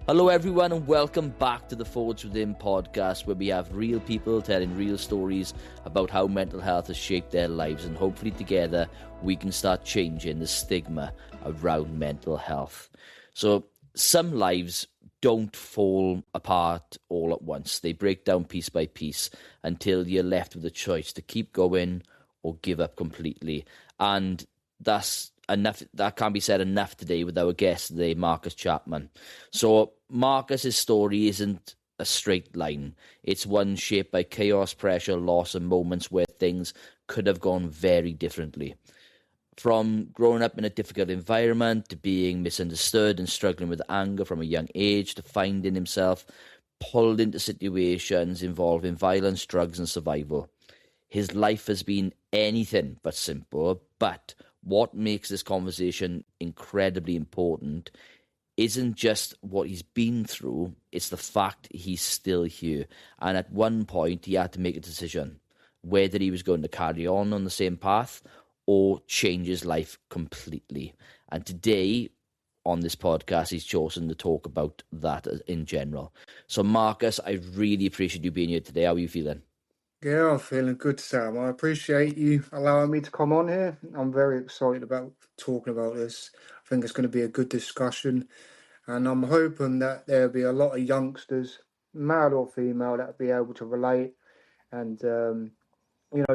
Hello everyone and welcome back to the Forge Within podcast, where we have real people telling real stories about how mental health has shaped their lives, and hopefully together we can start changing the stigma around mental health. So some lives don't fall apart all at once. They break down piece by piece until you're left with a choice to keep going or give up completely. And that's enough. That can't be said enough today with our guest today, Marcus Chapman. So Marcus's story isn't a straight line. It's one shaped by chaos, pressure, loss, and moments where things could have gone very differently. From growing up in a difficult environment, to being misunderstood and struggling with anger from a young age, to finding himself pulled into situations involving violence, drugs, and survival. His life has been anything but simple, but what makes this conversation incredibly important isn't just what he's been through, it's the fact he's still here. And at one point, he had to make a decision whether he was going to carry on the same path or change his life completely. And today, on this podcast, he's chosen to talk about that in general. So, Marcus, I really appreciate you being here today. How are you feeling? Yeah, I'm feeling good, Sam. I appreciate you allowing me to come on here. I'm very excited about talking about this. I think it's going to be a good discussion, and I'm hoping that there'll be a lot of youngsters, male or female, that'll be able to relate and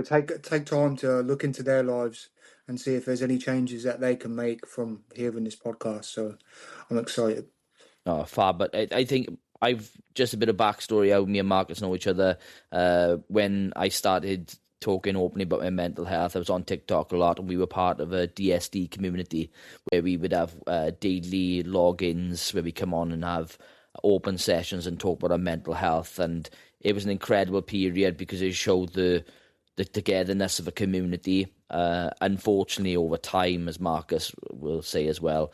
take time to look into their lives and see if there's any changes that they can make from hearing this podcast. So I'm excited. Oh, fab. But I think I've just a bit of backstory how me and Marcus know each other. When I started talking openly about my mental health, I was on TikTok a lot, and we were part of a DSD community where we would have daily logins where we come on and have open sessions and talk about our mental health. And it was an incredible period because it showed the togetherness of a community. Unfortunately, over time, as Marcus will say as well,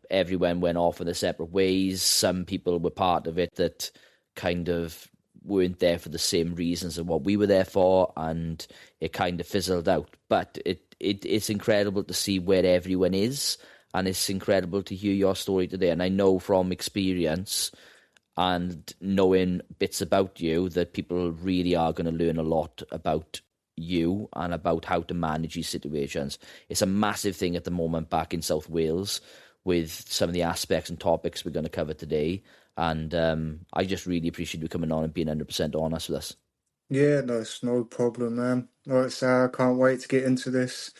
everyone went off in their separate ways. Some people were part of it that kind of weren't there for the same reasons as what we were there for, and it kind of fizzled out. But it's incredible to see where everyone is, and it's incredible to hear your story today. And I know from experience and knowing bits about you that people really are going to learn a lot about you and about how to manage these situations. It's a massive thing at the moment back in South Wales with some of the aspects and topics we're going to cover today. And I just really appreciate you coming on and being 100% honest with us. Yeah, no, it's no problem, man. All right, Sam, I can't wait to get into this.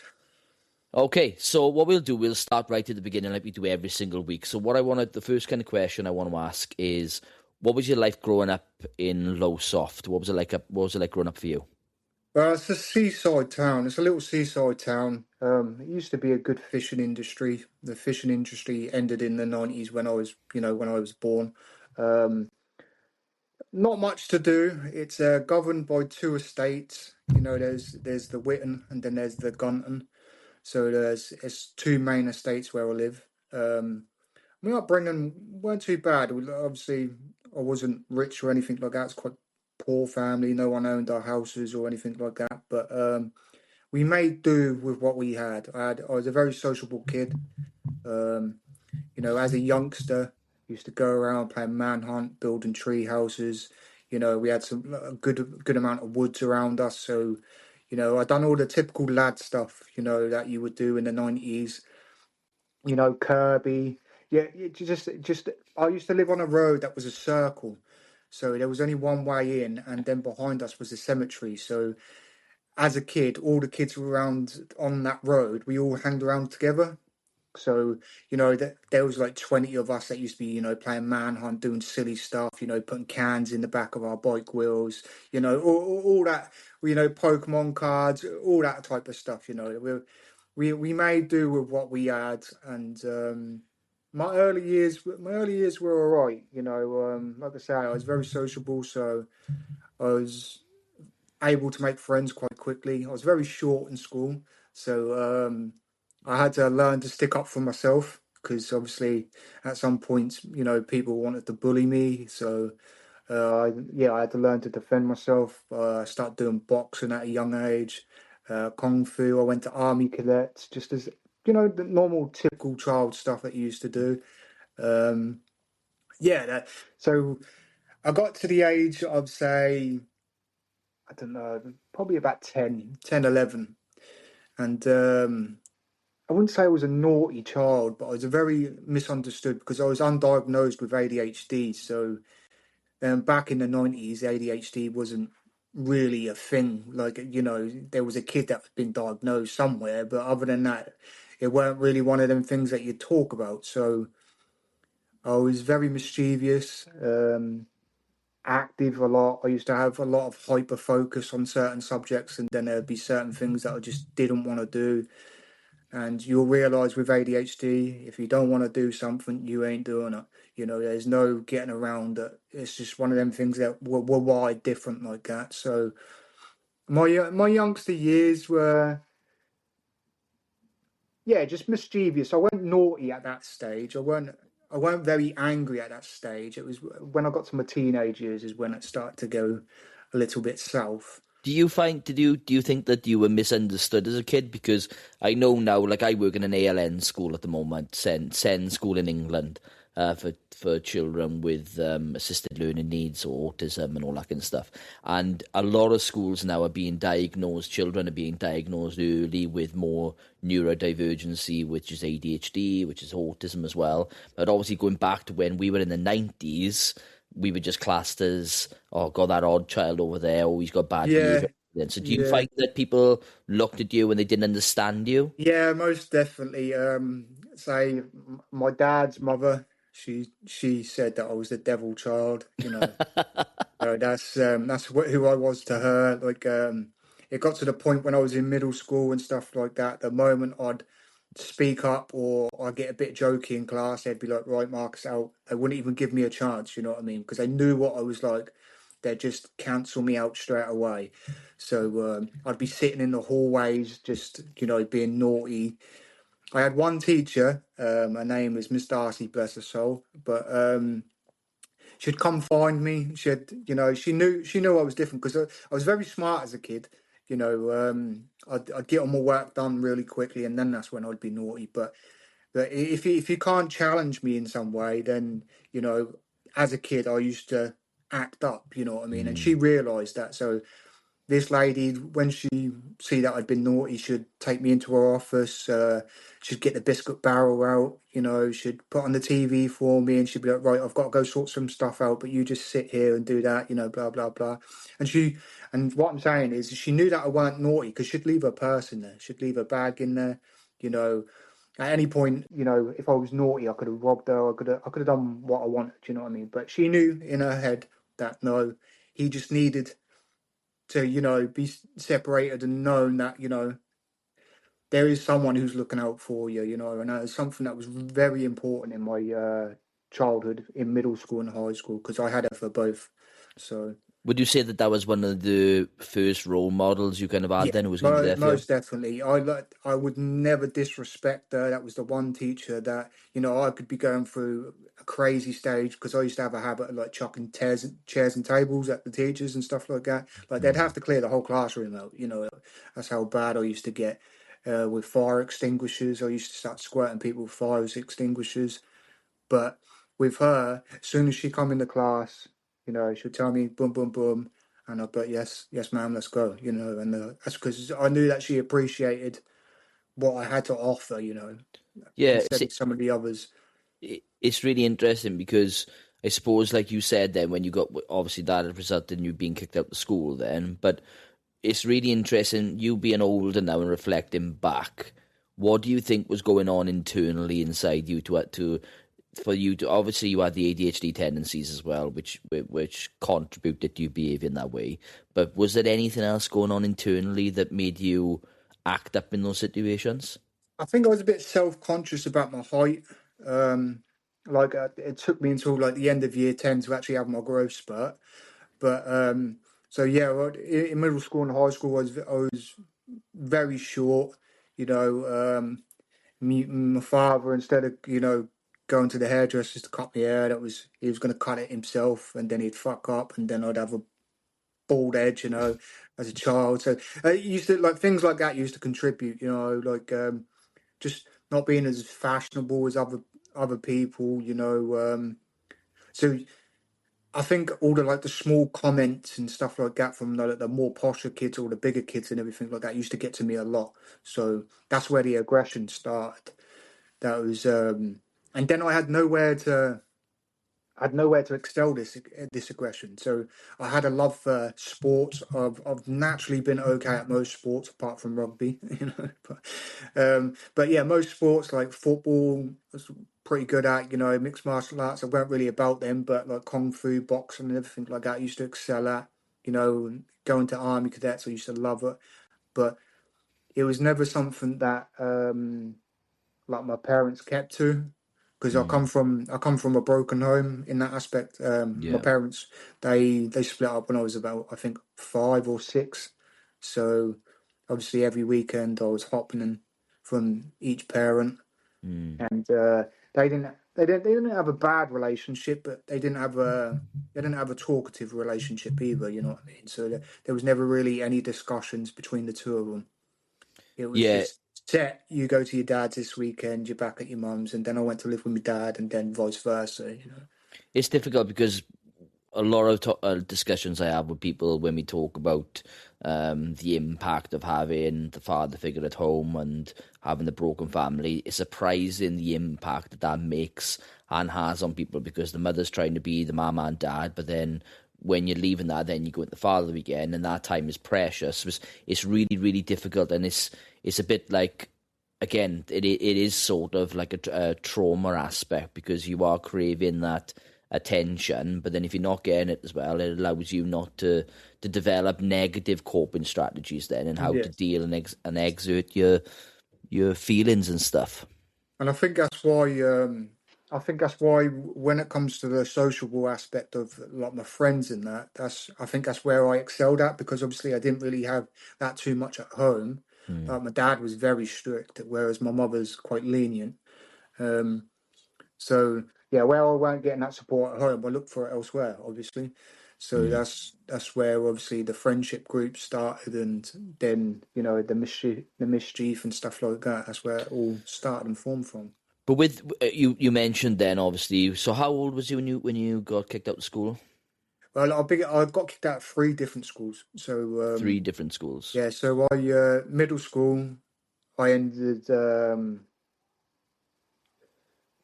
Okay, so what we'll do, we'll start right at the beginning like we do every single week. So the first kind of question I want to ask is, what was your life growing up in Lowesoft? What was it like growing up for you? Well, it's a seaside town. It's a little seaside town. It used to be a good fishing industry. The fishing industry ended in the 90s when when I was born. Um, Not much to do. It's governed by two estates. There's the Witton and then there's the Gunton. So it's two main estates where I live. My upbringing weren't too bad. Obviously, I wasn't rich or anything like that. It's quite poor family. No one owned our houses or anything like that. But we made do with what we had. I was a very sociable kid. Um, as a youngster, used to go around playing manhunt, building tree houses. We had a good amount of woods around us. So, I done all the typical lad stuff. That you would do in the 90s. Kirby. Yeah, just I used to live on a road that was a circle, so there was only one way in, and then behind us was the cemetery. So as a kid, all the kids were around on that road. We all hanged around together. So there was like 20 of us that used to be playing manhunt, doing silly stuff. Putting cans in the back of our bike wheels. All that. Pokemon cards, all that type of stuff. We made do with what we had, and my early years were all right. Like I say, I was very sociable, so I was able to make friends quite quickly. I was very short in school, so I had to learn to stick up for myself because obviously at some points, people wanted to bully me. So I had to learn to defend myself. I started doing boxing at a young age, kung fu. I went to army cadets, just as the normal, typical child stuff that you used to do. Um, Yeah, so I got to the age of, say, I don't know, probably about 10, 11. And I wouldn't say I was a naughty child, but I was a very misunderstood because I was undiagnosed with ADHD. So back in the 90s, ADHD wasn't really a thing. Like, there was a kid that had been diagnosed somewhere, but other than that, it weren't really one of them things that you talk about. So I was very mischievous, active a lot. I used to have a lot of hyper focus on certain subjects, and then there'd be certain things that I just didn't want to do. And you'll realize with ADHD, if you don't want to do something, you ain't doing it. There's no getting around it. It's just one of them things that we're wired different like that. So my youngster years were, yeah, just mischievous. I weren't naughty at that stage. I weren't very angry at that stage. It was when I got to my teenage years is when it started to go a little bit south. Do you think that you were misunderstood as a kid? Because I know now, like I work in an ALN school at the moment, SEN school in England, for children with assisted learning needs or autism and all that kind of stuff. And a lot of schools now are being diagnosed. Children are being diagnosed early with more neurodivergency, which is ADHD, which is autism as well. But obviously, going back to when we were in the 90s, we were just classed as, oh, got that odd child over there, or he's got bad Yeah, behaviour. So do you yeah. find that people looked at you and they didn't understand you? Yeah, most definitely. Say my dad's mother, she said that I was the devil child. So that's who I was to her. Like, it got to the point when I was in middle school and stuff like that. The moment I'd speak up or I get a bit jokey in class, they'd be like, "Right, Marcus, out." They wouldn't even give me a chance. You know what I mean? Because they knew what I was like. They'd just cancel me out straight away. So I'd be sitting in the hallways, just being naughty. I had one teacher. Her name was Miss Darcy, bless her soul. But she'd come find me. She knew I was different because I was very smart as a kid. I'd get all my work done really quickly, and then that's when I'd be naughty. But if you can't challenge me in some way, then as a kid I used to act up. You know what I mean? And she Mm. realised that. So this lady, when she see that I'd been naughty, she'd take me into her office. She'd get the biscuit barrel out. She'd put on the TV for me, and she'd be like, "Right, I've got to go sort some stuff out, but you just sit here and do that." Blah blah blah. And what I'm saying is, she knew that I weren't naughty because she'd leave her purse in there. She'd leave her bag in there. You know, at any point, if I was naughty, I could have robbed her. I could have done what I wanted. You know what I mean? But she knew in her head that no, he just needed to be separated and known that there is someone who's looking out for you. And that is something that was very important in my childhood, in middle school and high school, because I had it for both. So Would you say that that was one of the first role models you kind of had yeah, then, who was going to be there for you? most definitely. I would never disrespect her. That was the one teacher that I could be going through a crazy stage because I used to have a habit of like chucking chairs and tables at the teachers and stuff like that. Like they'd have Mm. to clear the whole classroom out. That's how bad I used to get. With fire extinguishers, I used to start squirting people with fire extinguishers. But with her, as soon as she come in the class, she'll tell me boom, boom, boom, and I'll be like, yes, yes, ma'am, let's go. And that's because I knew that she appreciated what I had to offer. Yeah, Instead of some of the others. it's really interesting because I suppose, like you said, then when you got, obviously that had resulted in you being kicked out of school. Then, but it's really interesting you being older now and reflecting back. What do you think was going on internally inside you to for you to, obviously you had the ADHD tendencies as well, which contributed to you behaving that way. But was there anything else going on internally that made you act up in those situations? I think I was a bit self-conscious about my height. Um, like it took me until like the end of year 10 to actually have my growth spurt. But so yeah, well, in middle school and high school, I was very short. You know, my father, instead of going to the hairdressers to cut my hair, he was going to cut it himself, and then he'd fuck up, and then I'd have a bald edge. As a child. So it used to, like, things like that used to contribute. Like just not being as fashionable as other people. So I think all the like the small comments and stuff like that from the more posher kids or the bigger kids and everything like that used to get to me a lot. So that's where the aggression started. That was, and then I had nowhere to excel this aggression. So I had a love for sports. I've naturally been okay at most sports apart from rugby, but yeah, most sports like football I was pretty good at. Mixed martial arts I weren't really about them, but like kung fu, boxing, and everything like that I used to excel at. Going to army cadets I used to love it, but it was never something that like my parents kept to, because I come from a broken home in that aspect. My Yeah. parents they split up when I was about, I think, 5 or 6. So obviously every weekend I was hopping from each parent, Mm. and they didn't have a bad relationship, but they didn't have a talkative relationship either. You know what I mean? So there was never really any discussions between the two of them. It was Yeah, just set. You go to your dad's this weekend. You're back at your mum's, and then I went to live with my dad, and then vice versa. it's difficult because a lot of discussions I have with people when we talk about the impact of having the father figure at home and having the broken family, it's surprising the impact that makes and has on people, because the mother's trying to be the mama and dad, but then when you're leaving that, then you go into the father again, and that time is precious. So it's really, really difficult, and it's a bit like, again, it is sort of like a trauma aspect, because you are craving that attention, but then if you're not getting it as well, it allows you not to develop negative coping strategies then, and how to Yeah, deal and exert your feelings and stuff. and I think that's why when it comes to the sociable aspect of like my friends and I think that's where I excelled at, because obviously I didn't really have that too much at home. Mm. Like my dad was very strict, whereas my mother's quite lenient. Um, So yeah, where I weren't getting that support at home, I looked for it elsewhere, obviously. So Mm. that's where obviously the friendship group started, and then the mischief and stuff like that. That's where it all started and formed from. But with you mentioned then, obviously, so how old was you when you got kicked out of school? Well, I got kicked out of 3 different schools. So Three different schools. yeah, so I middle school I ended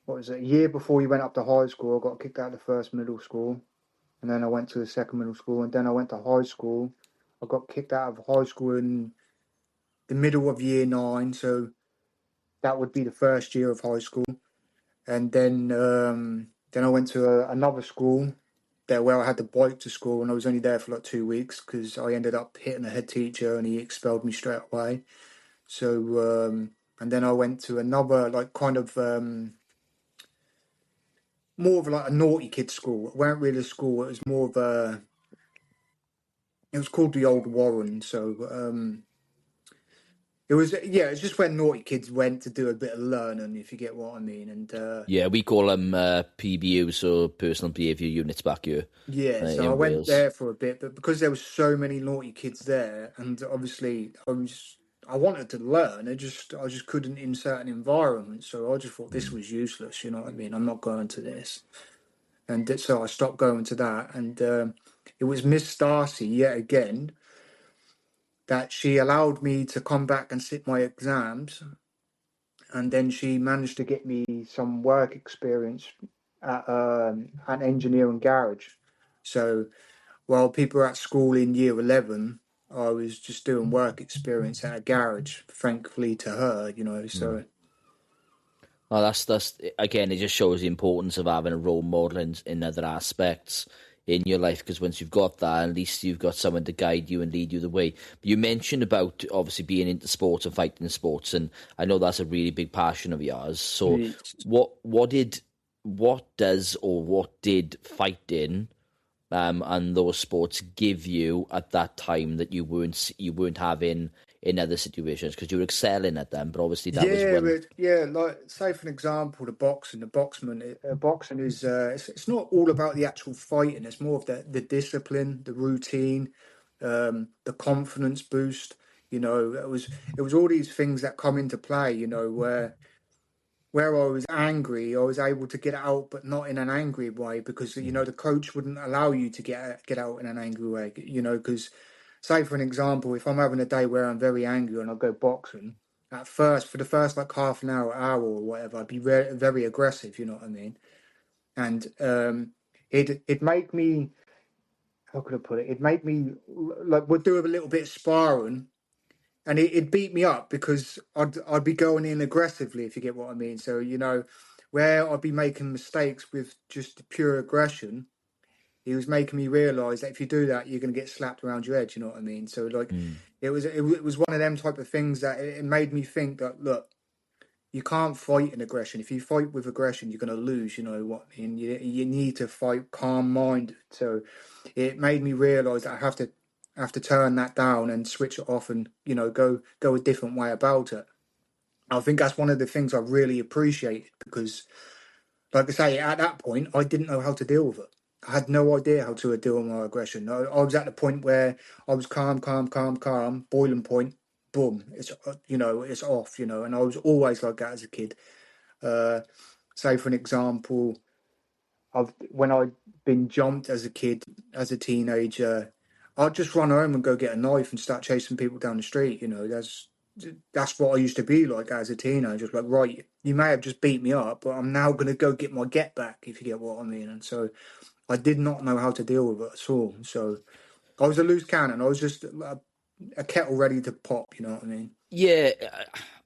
what was it, a year before you went up to high school. I got kicked out of the first middle school. And then I went to the second middle school, and then I went to high school. I got kicked out of high school in the middle of year 9, so that would be the first year of high school. And then I went to another school there where I had to bike to school, and I was only there for like 2 weeks because I ended up hitting a head teacher, and he expelled me straight away. So and then I went to another like kind of more of like a naughty kid school. It weren't really a school; it was more of a. It was called the Old Warren. So it was, yeah, it's just where naughty kids went to do a bit of learning, if you get what I mean. And Yeah, we call them PBU, so personal behaviour units back here yeah, so I in went Wales. there for a bit, but because there was so many naughty kids there, and obviously I wanted to learn, I just couldn't in certain environments. So I just thought this Mm. was useless. You know what I mean? I'm not going to this, and so I stopped going to that. And it was Miss Darcy yet again that she allowed me to come back and sit my exams, and then she managed to get me some work experience at an engineering garage. So while people were at school in year 11, I was just doing work experience at a garage, thankfully to her. Mm. So Oh, that's again. It just shows the importance of having a role model in other aspects in your life, because once you've got that, at least you've got someone to guide you and lead you the way. But you mentioned about obviously being into sports and fighting in sports, and I know that's a really big passion of yours. So, it's- what did fighting and those sports give you at that time that you weren't having in other situations, because you were excelling at them, but obviously that was yeah, one. but yeah, like say for an example, boxing is it's not all about the actual fighting. It's more of the discipline, the routine, the confidence boost. It was all these things that come into play. Where where I was angry, I was able to get out, but not in an angry way, because Mm. the coach wouldn't allow you to get out in an angry way. Because say for an example, if I'm having a day where I'm very angry and I go boxing, at first for the first like half an hour or whatever, I'd be very aggressive. You know what I mean? And it made me, how could I put it? It made me like we'd do a little bit of sparring, and it beat me up because I'd be going in aggressively, if you get what I mean. So where I'd be making mistakes with just pure aggression, he was making me realise that if you do that, you're going to get slapped around your head. You know what I mean? So like, Mm. it was one of them type of things that it made me think that, look, you can't fight in aggression. If you fight with aggression, you're going to lose. You know what I mean? You need to fight calm minded. So it made me realise that I have to turn that down and switch it off, and go a different way about it. I think that's one of the things I really appreciated, because, like I say, at that point I didn't know how to deal with it. I had no idea how to deal with my aggression. I was at the point where I was calm, calm, calm, calm, boiling point, boom, it's off. And I was always like that as a kid. Uh, Say for an example, when I'd been jumped as a kid, as a teenager, I'd just run home and go get a knife and start chasing people down the street. That's what I used to be like as a teenager. Like, right, you may have just beat me up, but I'm now going to go get my get back, if you get what I mean. And so I did not know how to deal with it at all. So I was a loose cannon. I was just a kettle ready to pop. You know what I mean? Yeah,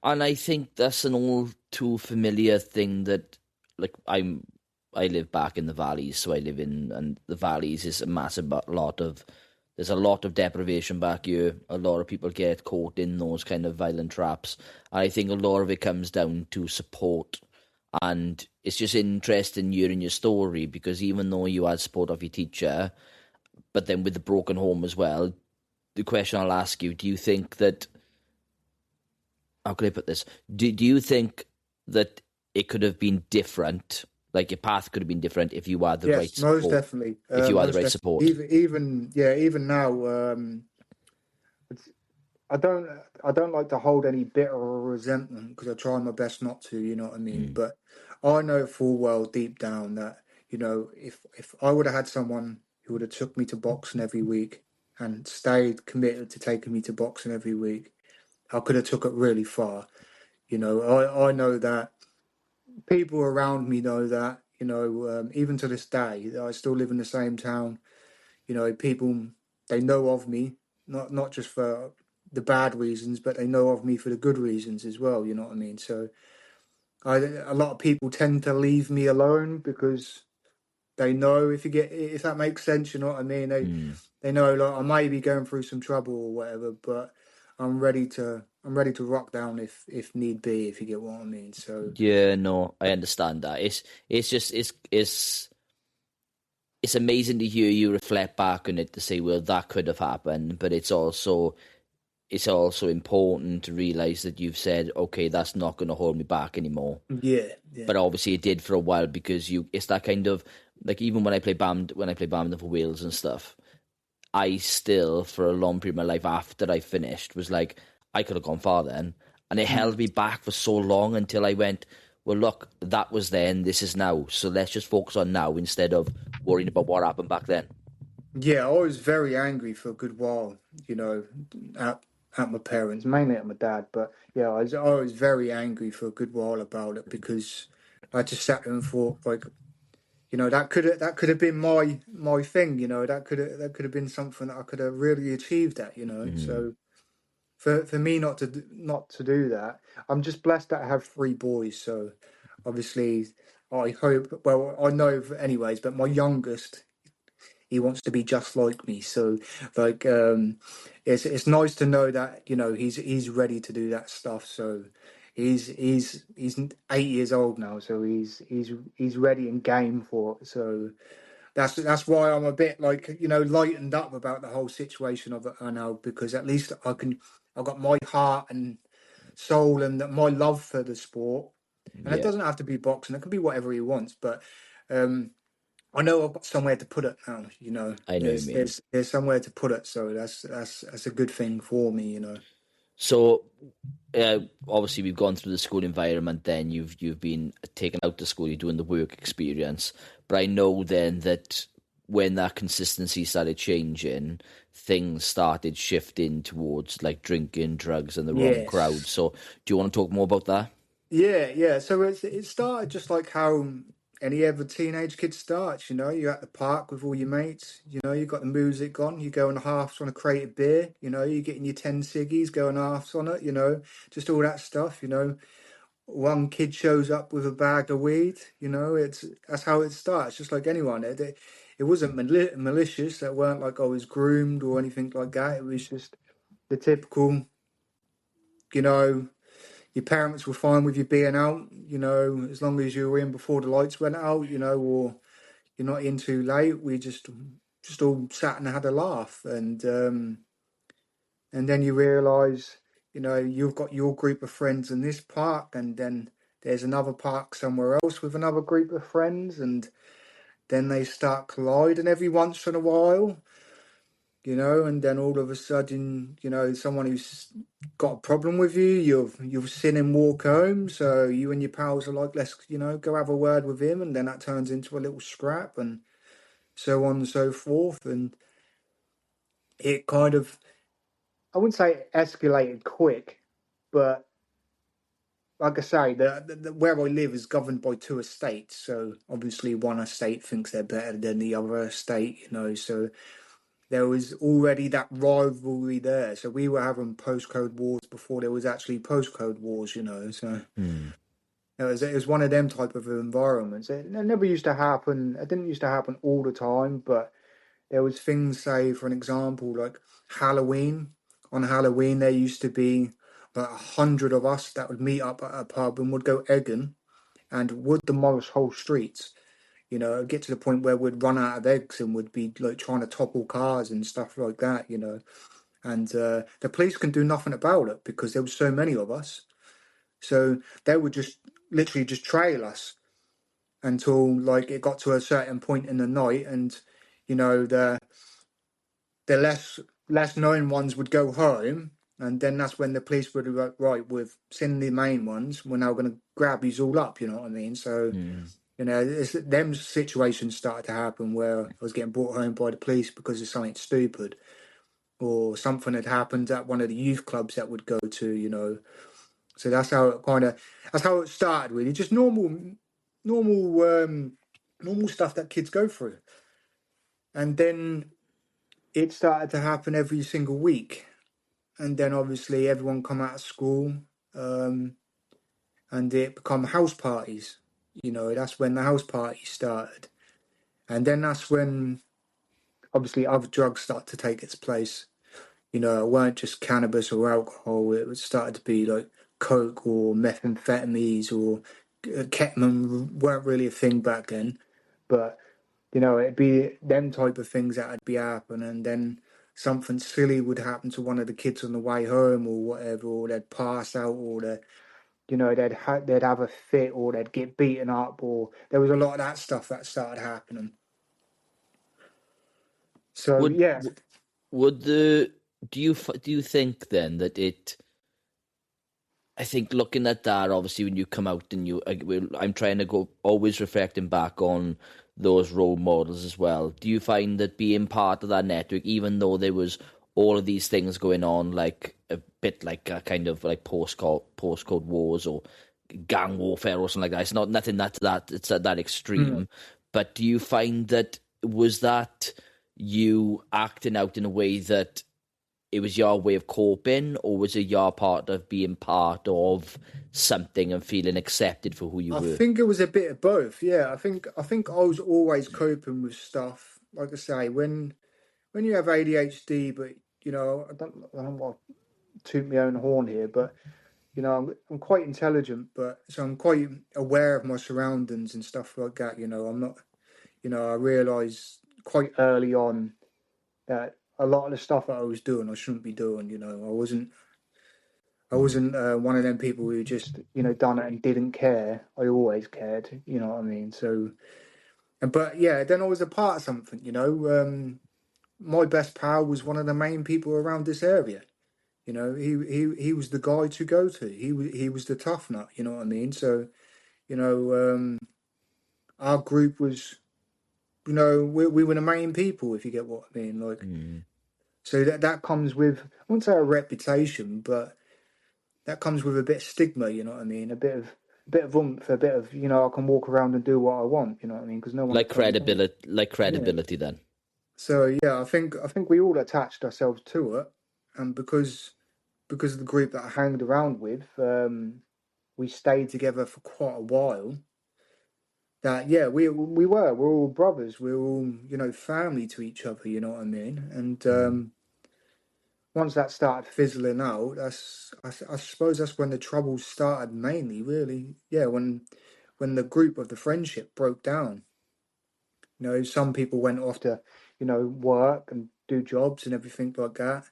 and I think that's an all too familiar thing that, like, I live back in the valleys, so I live in, and the valleys is a massive lot of, there's a lot of deprivation back here. A lot of people get caught in those kind of violent traps. And I think a lot of it comes down to support. And it's just interesting hearing your story, because even though you had support of your teacher, but then with the broken home as well, the question I'll ask you, do you think that, how can I put this? Do you think that it could have been different? Like, your path could have been different if you had the right Yes, most support. definitely. If you had the Most right definitely. support. Even now. It's, I don't like to hold any bitter or resentment, because I try my best not to, you know what I mean? Mm. But I know full well deep down that, if I would have had someone who would have took me to boxing every week and stayed committed to taking me to boxing every week, I could have took it really far. I know that people around me know that, even to this day, I still live in the same town. People, they know of me, not just for the bad reasons, but they know of me for the good reasons as well. You know what I mean? So a lot of people tend to leave me alone, because they know, if that makes sense. You know what I mean? They Mm. they know, like, I may be going through some trouble or whatever, but I'm ready to rock down if need be, if you get what I mean. So Yeah, no, I understand that. It's just it's amazing to hear you reflect back on it to say, well, that could have happened, but it's also important to realize that you've said, okay, that's not going to hold me back anymore. yeah, yeah, But obviously it did for a while, because it's that kind of, like, even when I play badminton for Wales and stuff, I still, for a long period of my life after I finished, was like, I could have gone far then. And it held mm. me back for so long until I went, well, look, that was then, this is now. So let's just focus on now instead of worrying about what happened back then. Yeah. I was very angry for a good while. You know, at at my parents, mainly at my dad, but yeah, I was very angry for a good while about it, because I just sat there and thought, like, that could have been my thing. That could have been something that I could have really achieved at. Mm. So for me not to do that, I'm just blessed that I have three boys. So obviously, I hope. Well, I know anyways, but my youngest, he wants to be just like me. So, like, it's nice to know that he's ready to do that stuff. So he's 8 years old now, so he's ready and game for it. So that's why I'm a bit, like, lightened up about the whole situation of it now, because at least I've got my heart and soul and my love for the sport. And it Yeah, doesn't have to be boxing; it can be whatever he wants. But um, I know I've got somewhere to put it now. I know what you There's mean. there's there's somewhere to put it, so that's a good thing for me. So obviously we've gone through the school environment. Then you've been taken out to school. You're doing the work experience. But I know then that when that consistency started changing, things started shifting towards like drinking, drugs, and the wrong crowd. Yes. So do you want to talk more about that? Yeah. So it started just like how any other teenage kid starts. You're at the park with all your mates. You got the music on. You go on halves on a crate of beer. You're getting your 10 ciggies, going halves on it. Just all that stuff. One kid shows up with a bag of weed. That's how it starts. Just like anyone. It wasn't malicious. That weren't like I was groomed or anything like that. It was just the typical. You know your parents were fine with you being out, as long as you were in before the lights went out, or you're not in too late. We just all sat and had a laugh, and then you realise, you've got your group of friends in this park, and then there's another park somewhere else with another group of friends, and then they start colliding every once in a while. And then all of a sudden, someone who's got a problem with you, you've seen him walk home, so you and your pals are like, let's, go have a word with him, and then that turns into a little scrap, and so on and so forth, and it kind of, I wouldn't say it escalated quick, but like I say, the where I live is governed by two estates, so obviously one estate thinks they're better than the other estate, so there was already that rivalry there. So we were having postcode wars before there was actually postcode wars, So it was one of them type of environments. It never used to happen. It didn't used to happen all the time, but there was things, say, for an example, like Halloween. On Halloween, there used to be about 100 of us that would meet up at a pub and would go egging and would demolish whole streets. Get to the point where we'd run out of eggs and would be like trying to topple cars and stuff like that. And the police can do nothing about it because there was so many of us. So they would just literally just trail us until like it got to a certain point in the night, and the less known ones would go home, and then that's when the police would be like, right, we've seen the main ones, we're now going to grab these all up. You know what I mean? So. Them situations started to happen where I was getting brought home by the police because of something stupid, or something had happened at one of the youth clubs that would go to. So that's how it started, really. Just normal stuff that kids go through, and then it started to happen every single week, and then obviously everyone come out of school, and it become house parties. That's when the house parties started. And then that's when, obviously, other drugs start to take its place. It weren't just cannabis or alcohol. It started to be like coke or methamphetamines, or ketamine weren't really a thing back then. But, it'd be them type of things that would be happening. And then something silly would happen to one of the kids on the way home or whatever, or they'd pass out, or they'd have a fit, or they'd get beaten up, or there was a lot of that stuff that started happening. So Would yeah, would the do you think then that it? I think looking at that, obviously, when you come out and I'm trying to go always reflecting back on those role models as well. Do you find that being part of that network, even though there was all of these things going on, like a bit like a kind of like postcode wars or gang warfare or something like that? It's not nothing that it's at that extreme, but do you find that was that you acting out in a way that it was your way of coping, or was it your part of being part of something and feeling accepted for who you I were? think it was a bit of both. Yeah, I think I was always coping with stuff. Like I say, when you have ADHD, but I don't want to toot my own horn here, but I'm quite intelligent, but so I'm quite aware of my surroundings and stuff like that. I'm not. I realised quite early on that a lot of the stuff that I was doing, I shouldn't be doing. I wasn't one of them people who just done it and didn't care. I always cared. You know what I mean? So, but yeah, then I was a part of something. My best pal was one of the main people around this area. You know, he was the guy to go to. He was the tough nut. You know what I mean? So, you know, our group was, you know, we were the main people, if you get what I mean. Like, so that comes with, I wouldn't say a reputation, but that comes with a bit of stigma. You know what I mean? A bit of oomph, a bit of, you know, I can walk around and do what I want. You know what I mean? Because no one Like will tell me. Yeah. credibility then. So yeah, I think we all attached ourselves to it, and because of the group that I hanged around with, we stayed together for quite a while. That yeah, we're all brothers. We're all, you know, family to each other. You know what I mean? And once that started fizzling out, I suppose that's when the trouble started mainly. Really, yeah, when the group of the friendship broke down. You know, some people went off to, you know, work and do jobs and everything like that.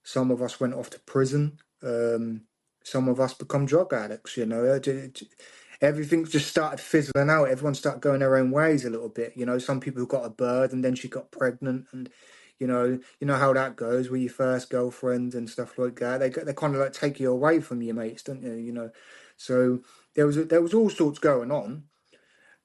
Some of us went off to prison. Some of us become drug addicts. You know, everything just started fizzling out. Everyone started going their own ways a little bit. You know, some people got a bird and then she got pregnant, and you know how that goes with your first girlfriend and stuff like that. They kind of like take you away from your mates, don't you? You know, so there was all sorts going on.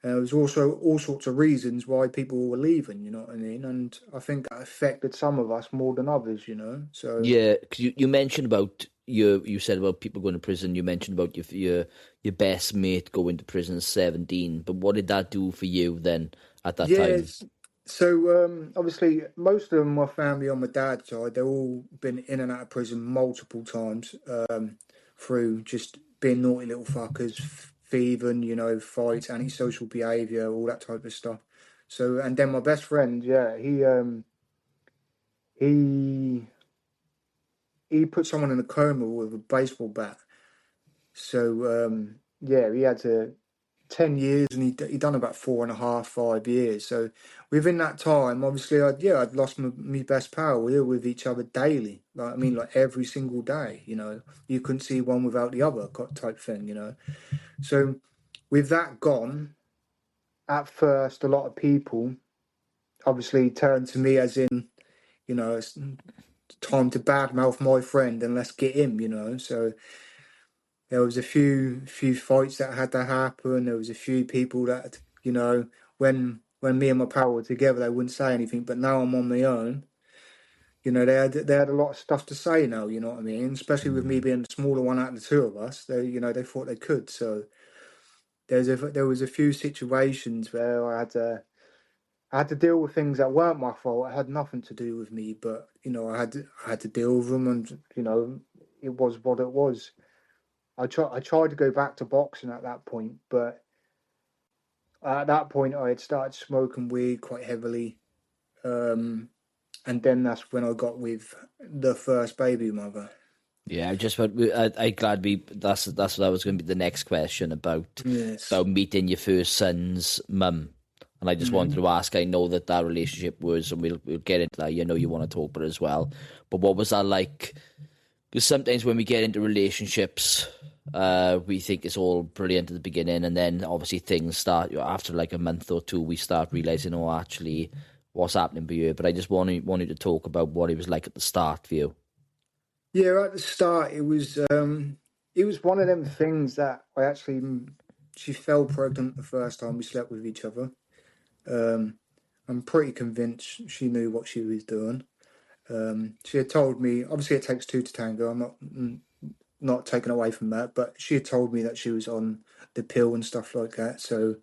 There was also all sorts of reasons why people were leaving, you know what I mean? And I think that affected some of us more than others, you know? So, Yeah, 'cause you mentioned about you said about people going to prison. You mentioned about your best mate going to prison at 17. But what did that do for you then at that time? yes. So, obviously, most of them were family on my dad's side. They've all been in and out of prison multiple times through just being naughty little fuckers, thieving, you know, fights, antisocial behaviour, all that type of stuff. So, and then my best friend, yeah, he he put someone in a coma with a baseball bat. So yeah, he had to 10 years, and he done about 4.5, 5 years. So within that time, obviously, I'd lost my best pal. We were with each other daily. Like I mean, like every single day. You know, you couldn't see one without the other type thing. You know, so with that gone, at first, a lot of people obviously turned to me as in, you know, it's time to badmouth my friend and let's get him. You know, so there was a few fights that had to happen. There was a few people that, you know, when me and my pal were together, they wouldn't say anything. But now I'm on my own. You know, they had a lot of stuff to say now. You know what I mean? Especially with me being the smaller one out of the two of us. They thought they could. So there was a few situations where I had to deal with things that weren't my fault. It had nothing to do with me, but you know, I had to deal with them, and you know, it was what it was. I tried to go back to boxing at that point, but at that point I had started smoking weed quite heavily, and then that's when I got with the first baby mother. Yeah, I glad we that's what that was going to be the next question Yes. about meeting your first son's mum. And I just wanted Hmm. to ask. I know that relationship was, and we'll get into that. You know, you want to talk about it as well. But what was that like? Because sometimes when we get into relationships, we think it's all brilliant at the beginning, and then obviously things start after like a month or two. We start realizing, oh, actually, what's happening for you? But I just wanted to talk about what it was like at the start for you. Yeah, at the start it was one of them things that I actually she fell pregnant the first time we slept with each other. Um, I'm pretty convinced she knew what she was doing. She had told me, obviously it takes two to tango. I'm not taken away from that, but she had told me that she was on the pill and stuff like that. So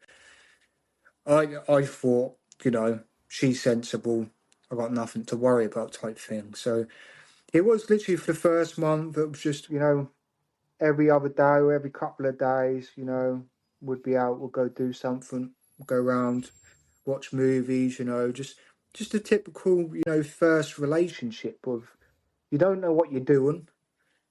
I thought, you know, she's sensible. I got nothing to worry about type thing. So it was literally for the first month. It was just, you know, every other day or every couple of days, you know, would be out, we'll go do something, we'll go around, watch movies, you know, just a typical, you know, first relationship of you don't know what you're doing,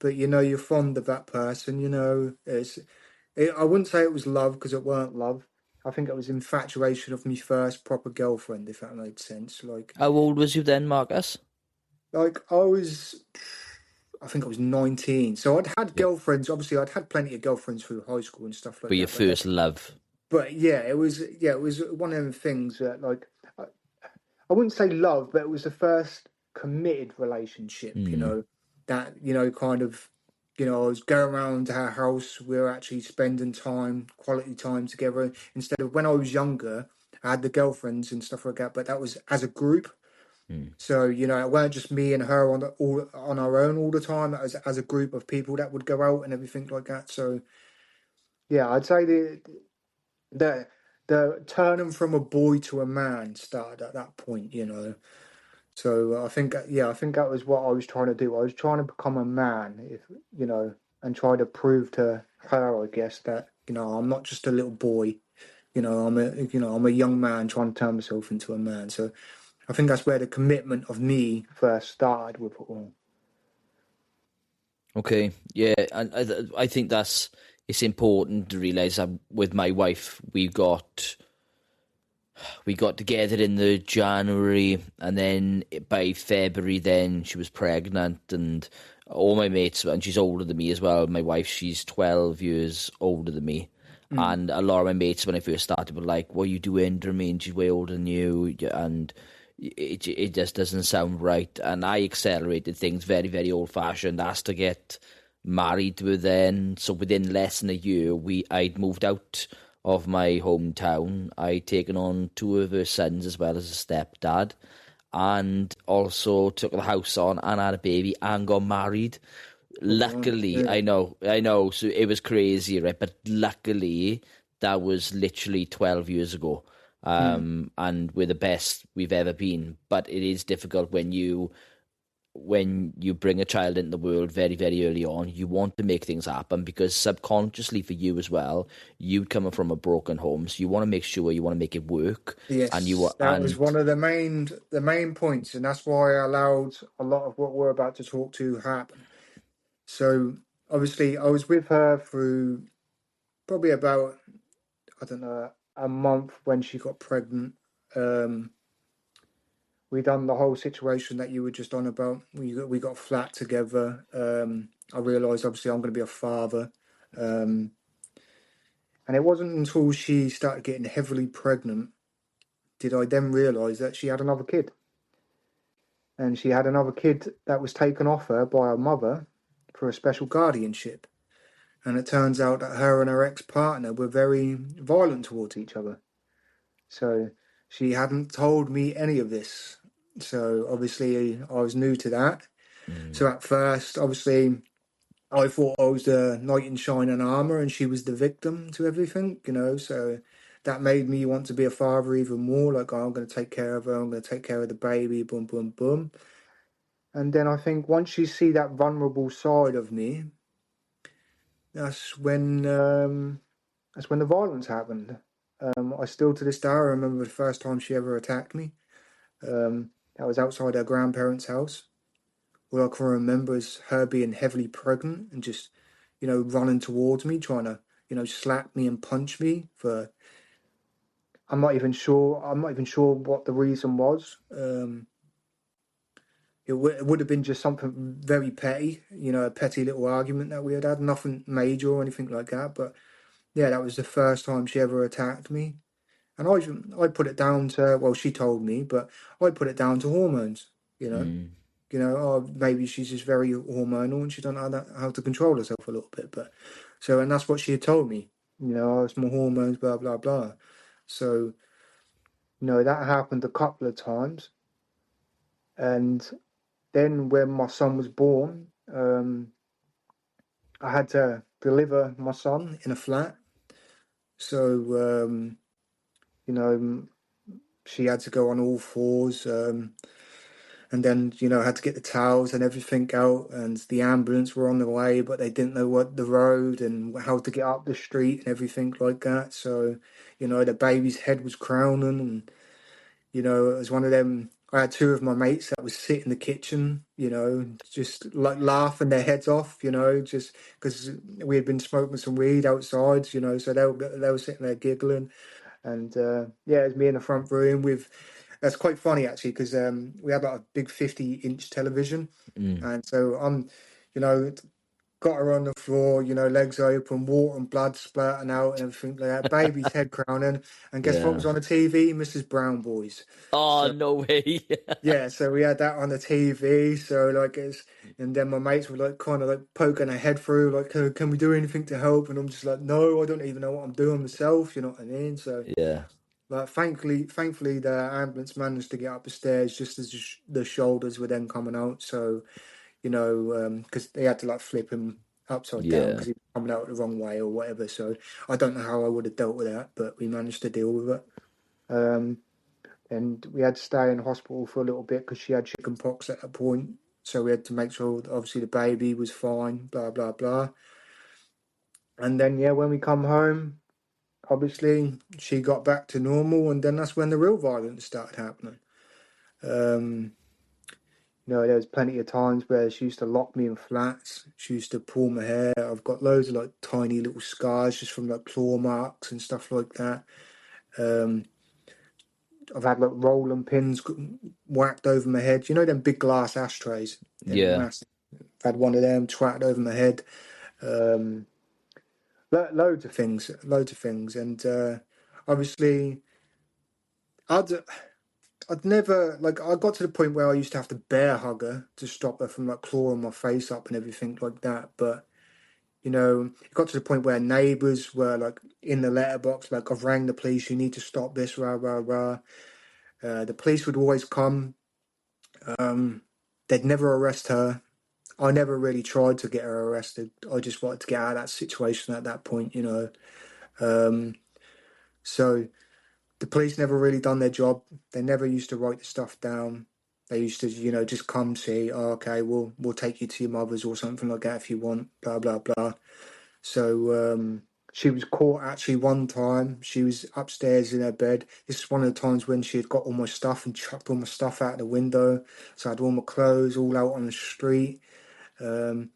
but you know you're fond of that person. You know, I wouldn't say it was love because it weren't love. I think it was infatuation of my first proper girlfriend, if that made sense. How old was you then, Marcus? Like I think I was 19. So I'd had Yeah. girlfriends. Obviously, I'd had plenty of girlfriends through high school and stuff like But your that. But first love. but yeah, it was one of them things that like I wouldn't say love, but it was the first committed relationship. You Mm. know, that, kind of, I was going around our house. We were actually spending time, quality time together. Instead of when I was younger, I had the girlfriends and stuff like that, but that was as a group. Mm. So, it weren't just me and her all on our own all the time. That was as a group of people that would go out and everything like that. So, yeah, I'd say the the turning from a boy to a man started at that point. So I think that was what I was trying to do. I was trying to become a man, if and try to prove to her, I guess, that I'm not just a little boy. I'm a young man trying to turn myself into a man. So I think that's where the commitment of me first started with it all. Okay, yeah, and I think it's important to realise that with my wife, we got together in the January, and then by February, then she was pregnant, and all my mates, and she's older than me as well. My wife, she's 12 years older than me. Mm. And a lot of my mates, when I first started, were like, "What are you doing, Jermaine? She's way older than you," and it just doesn't sound right. And I accelerated things very, very old fashioned. Asked to get married to her then. So within less than a year, I'd moved out of my hometown. I'd taken on two of her sons as well as a stepdad, and also took the house on and had a baby and got married. Okay. Luckily, Yeah. I know, so it was crazy, right? But luckily, that was literally 12 years ago. Mm. And we're the best we've ever been. But it is difficult when you bring a child into the world very, very early on. You want to make things happen because subconsciously for you as well, you coming from a broken home, so you want to make sure you want to make it work, and Yes, that was one of the main points, and that's why I allowed a lot of what we're about to talk to happen. So obviously, I was with her through probably about, I don't know, a month when she got pregnant. Um, we done the whole situation that you were just on about. We got a flat together. I realised obviously I'm going to be a father, um, and it wasn't until she started getting heavily pregnant did I then realise that she had another kid, and she had another kid that was taken off her by her mother for a special guardianship. And it turns out that her and her ex-partner were very violent towards each other. So she hadn't told me any of this. So obviously I was new to that. mm, So at first, obviously, I thought I was the knight in shining armor and she was the victim to everything. So that made me want to be a father even more. Like, oh, I'm going to take care of her, I'm going to take care of the baby, boom, boom, boom. And then I think once you see that vulnerable side of me, that's when um, that's when the violence happened. I still to this day I remember the first time she ever attacked me. That was outside her grandparents' house. All I can remember is her being heavily pregnant and just, running towards me, trying to, slap me and punch me for. I'm not even sure. I'm not even sure what the reason was. It would have been just something very petty, a petty little argument that we had, nothing major or anything like that. But yeah, that was the first time she ever attacked me. And I put it down to, well, she told me, but I put it down to hormones, you know. mm, Oh, maybe she's just very hormonal and she don't know how to control herself a little bit. But so, and that's what she had told me, oh, it's more hormones, blah, blah, blah. So, that happened a couple of times. And then when my son was born, I had to deliver my son in a flat. So, you know, she had to go on all fours. And then, had to get the towels and everything out, and the ambulance were on the way, but they didn't know what the road and how to get up the street and everything like that. So, the baby's head was crowning, and, it was one of them. I had two of my mates that was sit in the kitchen, just like laughing their heads off, just because we had been smoking some weed outside, so they were sitting there giggling. And yeah, it was me in the front room with. That's quite funny actually because we had like a big 50-inch television, mm, and so I'm, you know, got her on the floor, legs open, water and blood splatting out and everything like that. Baby's head crowning. And guess what Yeah. was on the TV? Mrs. Brown Boys. Oh, So, no way. yeah, so we had that on the TV. So, and then my mates were like kind of like poking their head through, like, can we do anything to help? And I'm just like, no, I don't even know what I'm doing myself. You know what I mean? So, Yeah. like, thankfully, the ambulance managed to get up the stairs just as the shoulders were then coming out. So, because they had to like flip him upside down Yeah. because he was coming out the wrong way or whatever. So I don't know how I would have dealt with that, but we managed to deal with it. And we had to stay in hospital for a little bit because she had chicken pox at a point. So we had to make sure that obviously the baby was fine, blah, blah, blah. And then, yeah, when we come home, obviously she got back to normal. And then that's when the real violence started happening. There was plenty of times where she used to lock me in flats. She used to pull my hair. I've got loads of like tiny little scars just from like claw marks and stuff like that. Um, I've had like rolling pins whacked over my head. You know them big glass ashtrays? They're Yeah. massive. I've had one of them twatted over my head. Um, loads of things, and obviously I'd. I'd never I got to the point where I used to have to bear hug her to stop her from like clawing my face up and everything like that. But it got to the point where neighbours were like in the letterbox, like, I've rang the police, you need to stop this, rah rah rah. The police would always come. They'd never arrest her. I never really tried to get her arrested. I just wanted to get out of that situation at that point. So the police never really done their job. They never used to write the stuff down. They used to, just come see, oh, okay, we'll take you to your mother's or something like that if you want, blah, blah, blah. So she was caught actually one time. She was upstairs in her bed. This is one of the times when she had got all my stuff and chucked all my stuff out the window. So I had all my clothes all out on the street. And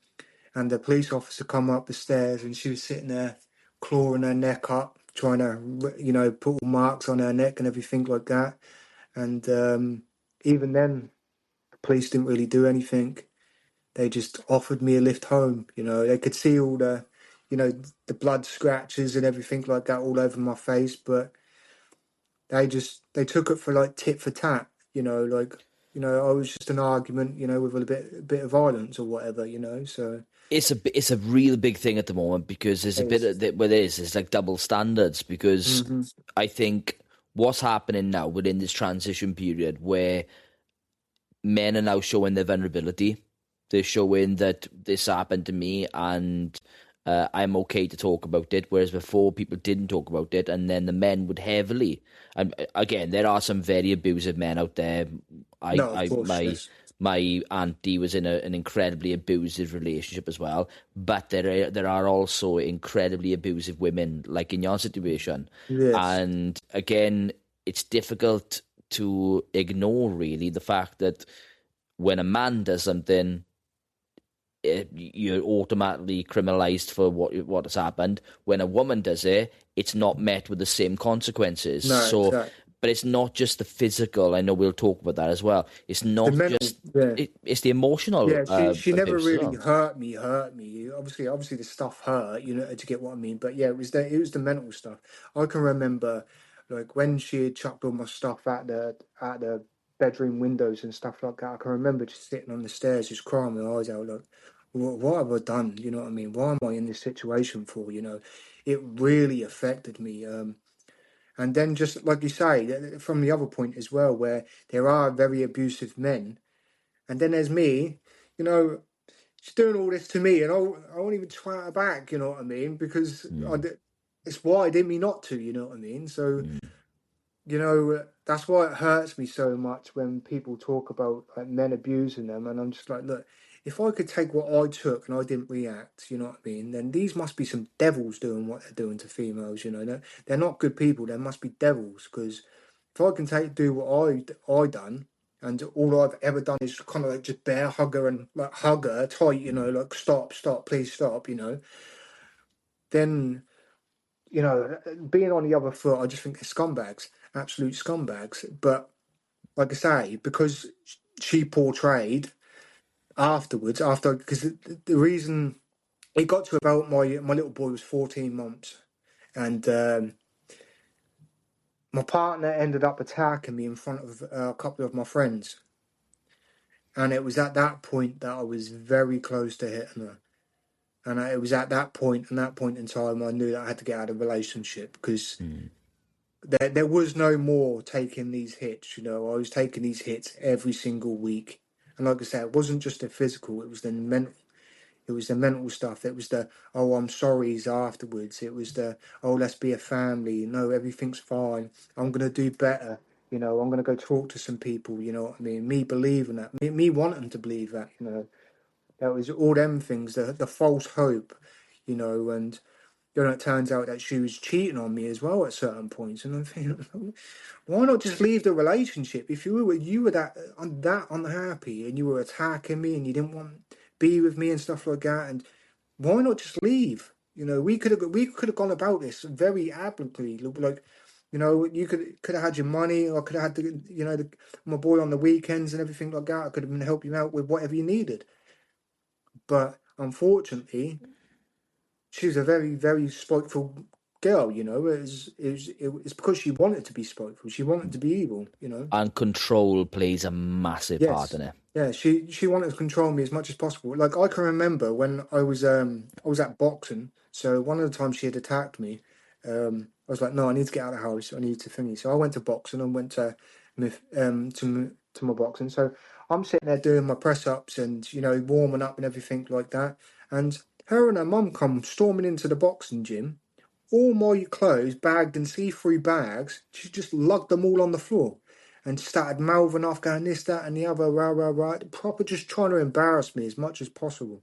the police officer come up the stairs and she was sitting there clawing her neck up, trying to, put all marks on her neck and everything like that. And even then, the police didn't really do anything. They just offered me a lift home. They could see all the blood scratches and everything like that all over my face, but they took it for like tit for tat. I was just an argument, with a bit of violence or whatever. So It's a real big thing at the moment because there's a bit of where it's like double standards because mm-hmm. I think what's happening now within this transition period where men are now showing their vulnerability. They're showing that this happened to me and I'm okay to talk about it, whereas before people didn't talk about it, and then the men would heavily. And again, there are some very abusive men out there. No, of course, My yes. my auntie was in an incredibly abusive relationship as well, but there are also incredibly abusive women, like in your situation. Yes. And again, it's difficult to ignore really the fact that when a man does something, you're automatically criminalized for what has happened. When a woman does it, it's not met with the same consequences. No, So, exactly. but it's not just the physical. I know we'll talk about that as well. It's The not mental, just yeah. it's the emotional Yeah, she never abuse as really well. hurt me. Obviously the stuff hurt, to get what I mean. But yeah, it was the mental stuff. I can remember, like, when she had chucked all my stuff at the bedroom windows and stuff like that. I can remember just sitting on the stairs, just crying my eyes out, like, what have I done? You know what I mean? Why am I in this situation for? It really affected me. And then just like you say, from the other point as well, where there are very abusive men, and then there's me. You know, she's doing all this to me, and I won't even twat her back. You know what I mean? Because Mm, it's why I didn't mean not to. You know what I mean? So mm, that's why it hurts me so much when people talk about like men abusing them, and I'm just like, look, if I could take what I took and I didn't react, you know what I mean? Then these must be some devils doing what they're doing to females. They're not good people. They must be devils. Because if I can do what I done, and all I've ever done is kind of like just bear hug her and like hug her tight, like stop, please stop, then being on the other foot, I just think they're scumbags, absolute scumbags. But like I say, because she portrayed afterwards, because the reason. it got to about my little boy was 14 months, and my partner ended up attacking me in front of a couple of my friends. And it was at that point that I was very close to hitting her. And it was at that point, and that point in time, I knew that I had to get out of the relationship, because there was no more taking these hits. I was taking these hits every single week. And like I said, it wasn't just the physical, it was the mental. It was the mental stuff. It was the, oh, I'm sorry's afterwards. It was the, oh, let's be a family. No, everything's fine. I'm going to do better. I'm going to go talk to some people. You know what I mean? Me believing that. Me wanting to believe that, That was all them things, the false hope, and it turns out that she was cheating on me as well at certain points. And I'm thinking, why not just leave the relationship? If you were that unhappy and you were attacking me and you didn't want to be with me and stuff like that, and why not just leave? We could have gone about this very amicably. Like, you could have had your money, or could have had my boy on the weekends and everything like that. I could have been helping you out with whatever you needed. But unfortunately, she was a very, very spiteful girl. It's because she wanted to be spiteful. She wanted to be evil. And control plays a massive part Yes. in it. Yeah, she wanted to control me as much as possible. Like, I can remember when I was at boxing. So one of the times she had attacked me, I was like, no, I need to get out of the house. I need to finish. So I went to boxing and went to my boxing. So I'm sitting there doing my press ups and warming up and everything like that. And her and her mum come storming into the boxing gym. All my clothes bagged in see-through bags. She just lugged them all on the floor and started mouthing off, going this, that, and the other, rah, rah, rah, proper just trying to embarrass me as much as possible.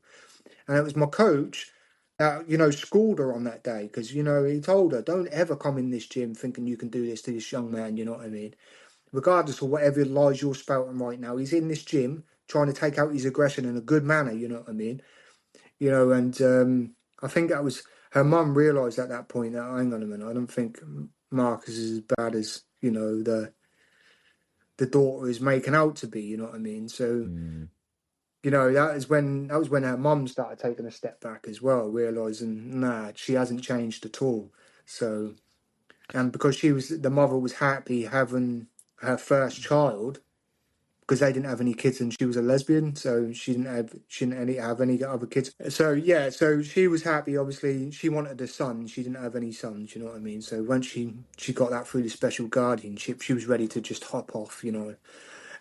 And it was my coach that, schooled her on that day, because, he told her, don't ever come in this gym thinking you can do this to this young man, you know what I mean? Regardless of whatever lies you're spouting right now, he's in this gym trying to take out his aggression in a good manner, you know what I mean? And I think that was, her mum realised at that point that, hang on a minute, I don't think Marcus is as bad as, the daughter is making out to be, you know what I mean? So, that was when her mum started taking a step back as well, realising, nah, she hasn't changed at all. So, and because the mother was happy having her first child, because they didn't have any kids and she was a lesbian, so she didn't have any other kids. So yeah, so she was happy. Obviously, she wanted a son. She didn't have any sons. You know what I mean? So once she got that through the special guardianship, she was ready to just hop off.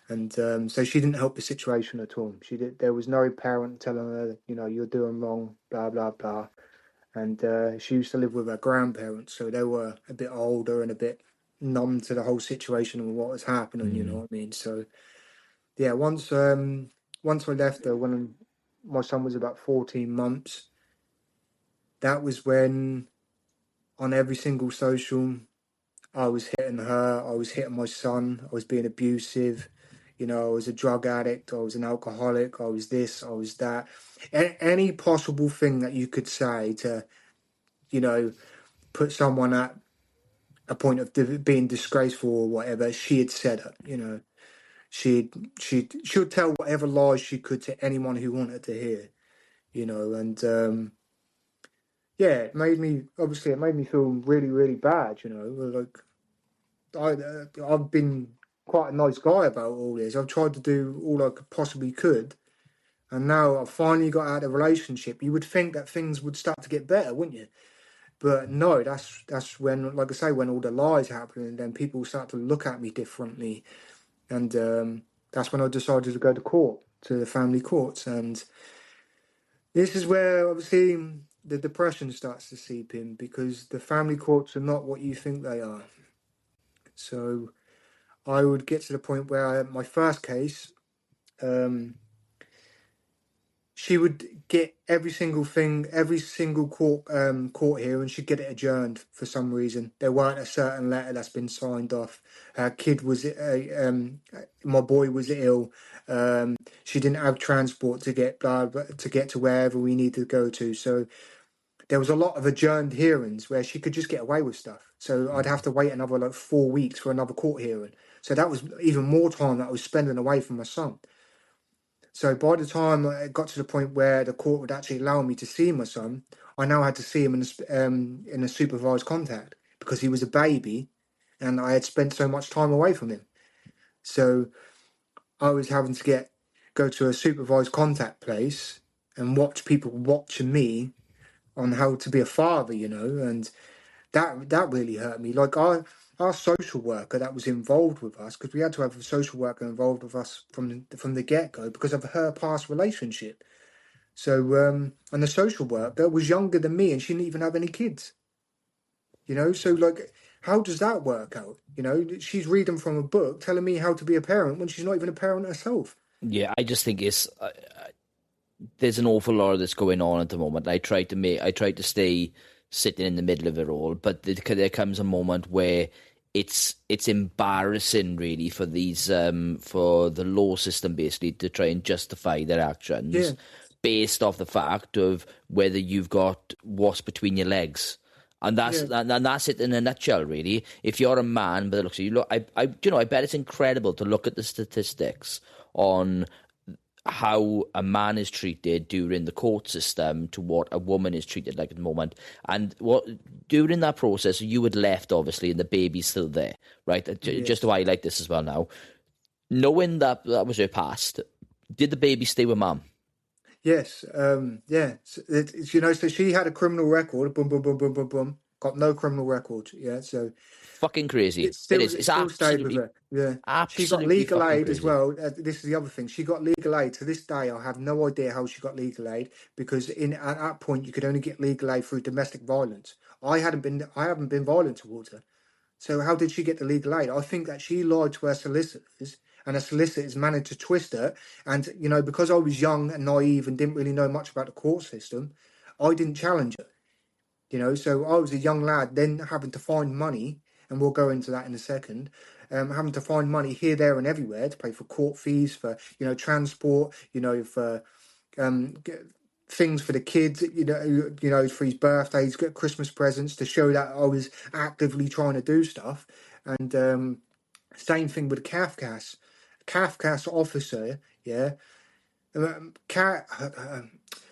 And so she didn't help the situation at all. There was no parent telling her, you're doing wrong, blah blah blah. And she used to live with her grandparents, so they were a bit older and a bit numb to the whole situation and what was happening. You know what I mean? So yeah, once I left her when my son was about 14 months, that was when on every single social I was hitting her, I was hitting my son, I was being abusive, I was a drug addict, I was an alcoholic, I was this, I was that. Any possible thing that you could say to, put someone at a point of being disgraceful or whatever, she had said it. She'd tell whatever lies she could to anyone who wanted to hear, and yeah, it made me feel really, really bad, like I've been quite a nice guy about all this. I've tried to do all I possibly could, and now I've finally got out of a relationship. You would think that things would start to get better, wouldn't you? But no, that's when, like I say, when all the lies happen, and then people start to look at me differently, and that's when I decided to go to court, to the family courts, and this is where obviously the depression starts to seep in, because the family courts are not what you think they are. So I would get to the point where my first case, she would get every single court hearing, she'd get it adjourned for some reason. There weren't a certain letter that's been signed off. Her kid was, my boy was ill. She didn't have transport to get to wherever we needed to go to. So there was a lot of adjourned hearings where she could just get away with stuff. So I'd have to wait another 4 weeks for another court hearing. So that was even more time that I was spending away from my son. So by the time it got to the point where the court would actually allow me to see my son, I now had to see him in a supervised contact because he was a baby, and I had spent so much time away from him. So I was having to go to a supervised contact place and watch people watching me on how to be a father, and that really hurt me. Like our social worker that was involved with us, because we had to have a social worker involved with us from the get-go because of her past relationship. So and the social worker was younger than me and she didn't even have any kids. So like, how does that work out? She's reading from a book telling me how to be a parent when she's not even a parent herself. Yeah, I just think there's an awful lot of this going on at the moment. I try to stay sitting in the middle of it all, but there comes a moment where it's embarrassing, really, for these for the law system basically to try and justify their actions based off the fact of whether you've got what's between your legs. And that's it in a nutshell, really. If you're a man, but it looks at you, I bet it's incredible to look at the statistics on how a man is treated during the court system to what a woman is treated like at the moment. And what during that process, you had left, obviously, and the baby's still there, right? Yes. Just to highlight this as well now. Knowing that was her past, did the baby stay with mum? Yes. So she had a criminal record, boom, boom, boom, boom, boom, boom. Got no criminal record, so... Fucking crazy. It's absolutely, with her. Yeah. She got legal aid as well. This is the other thing. She got legal aid. To this day, I have no idea how she got legal aid because at that point you could only get legal aid through domestic violence. I haven't been violent towards her. So how did she get the legal aid? I think that she lied to her solicitors and her solicitors managed to twist her. And, because I was young and naive and didn't really know much about the court system, I didn't challenge her. So I was a young lad then having to find money, and we'll go into that in a second, having to find money here, there and everywhere to pay for court fees, for, transport, for things for the kids, for his birthdays, Christmas presents, to show that I was actively trying to do stuff. And same thing with Kafkas officer,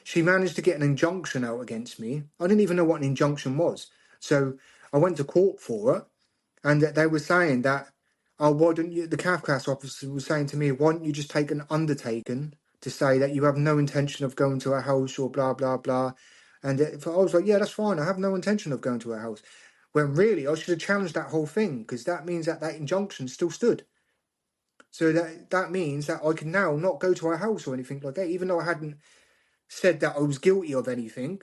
she managed to get an injunction out against me. I didn't even know what an injunction was. So I went to court for it, and they were saying that, why don't you, the Kafkas officer was saying to me, why don't you just take an undertaking to say that you have no intention of going to a house or blah, blah, blah. And I was like, yeah, that's fine. I have no intention of going to a house. When really I should have challenged that whole thing, because that means that injunction still stood. So that means that I can now not go to a house or anything like that, even though I hadn't said that I was guilty of anything.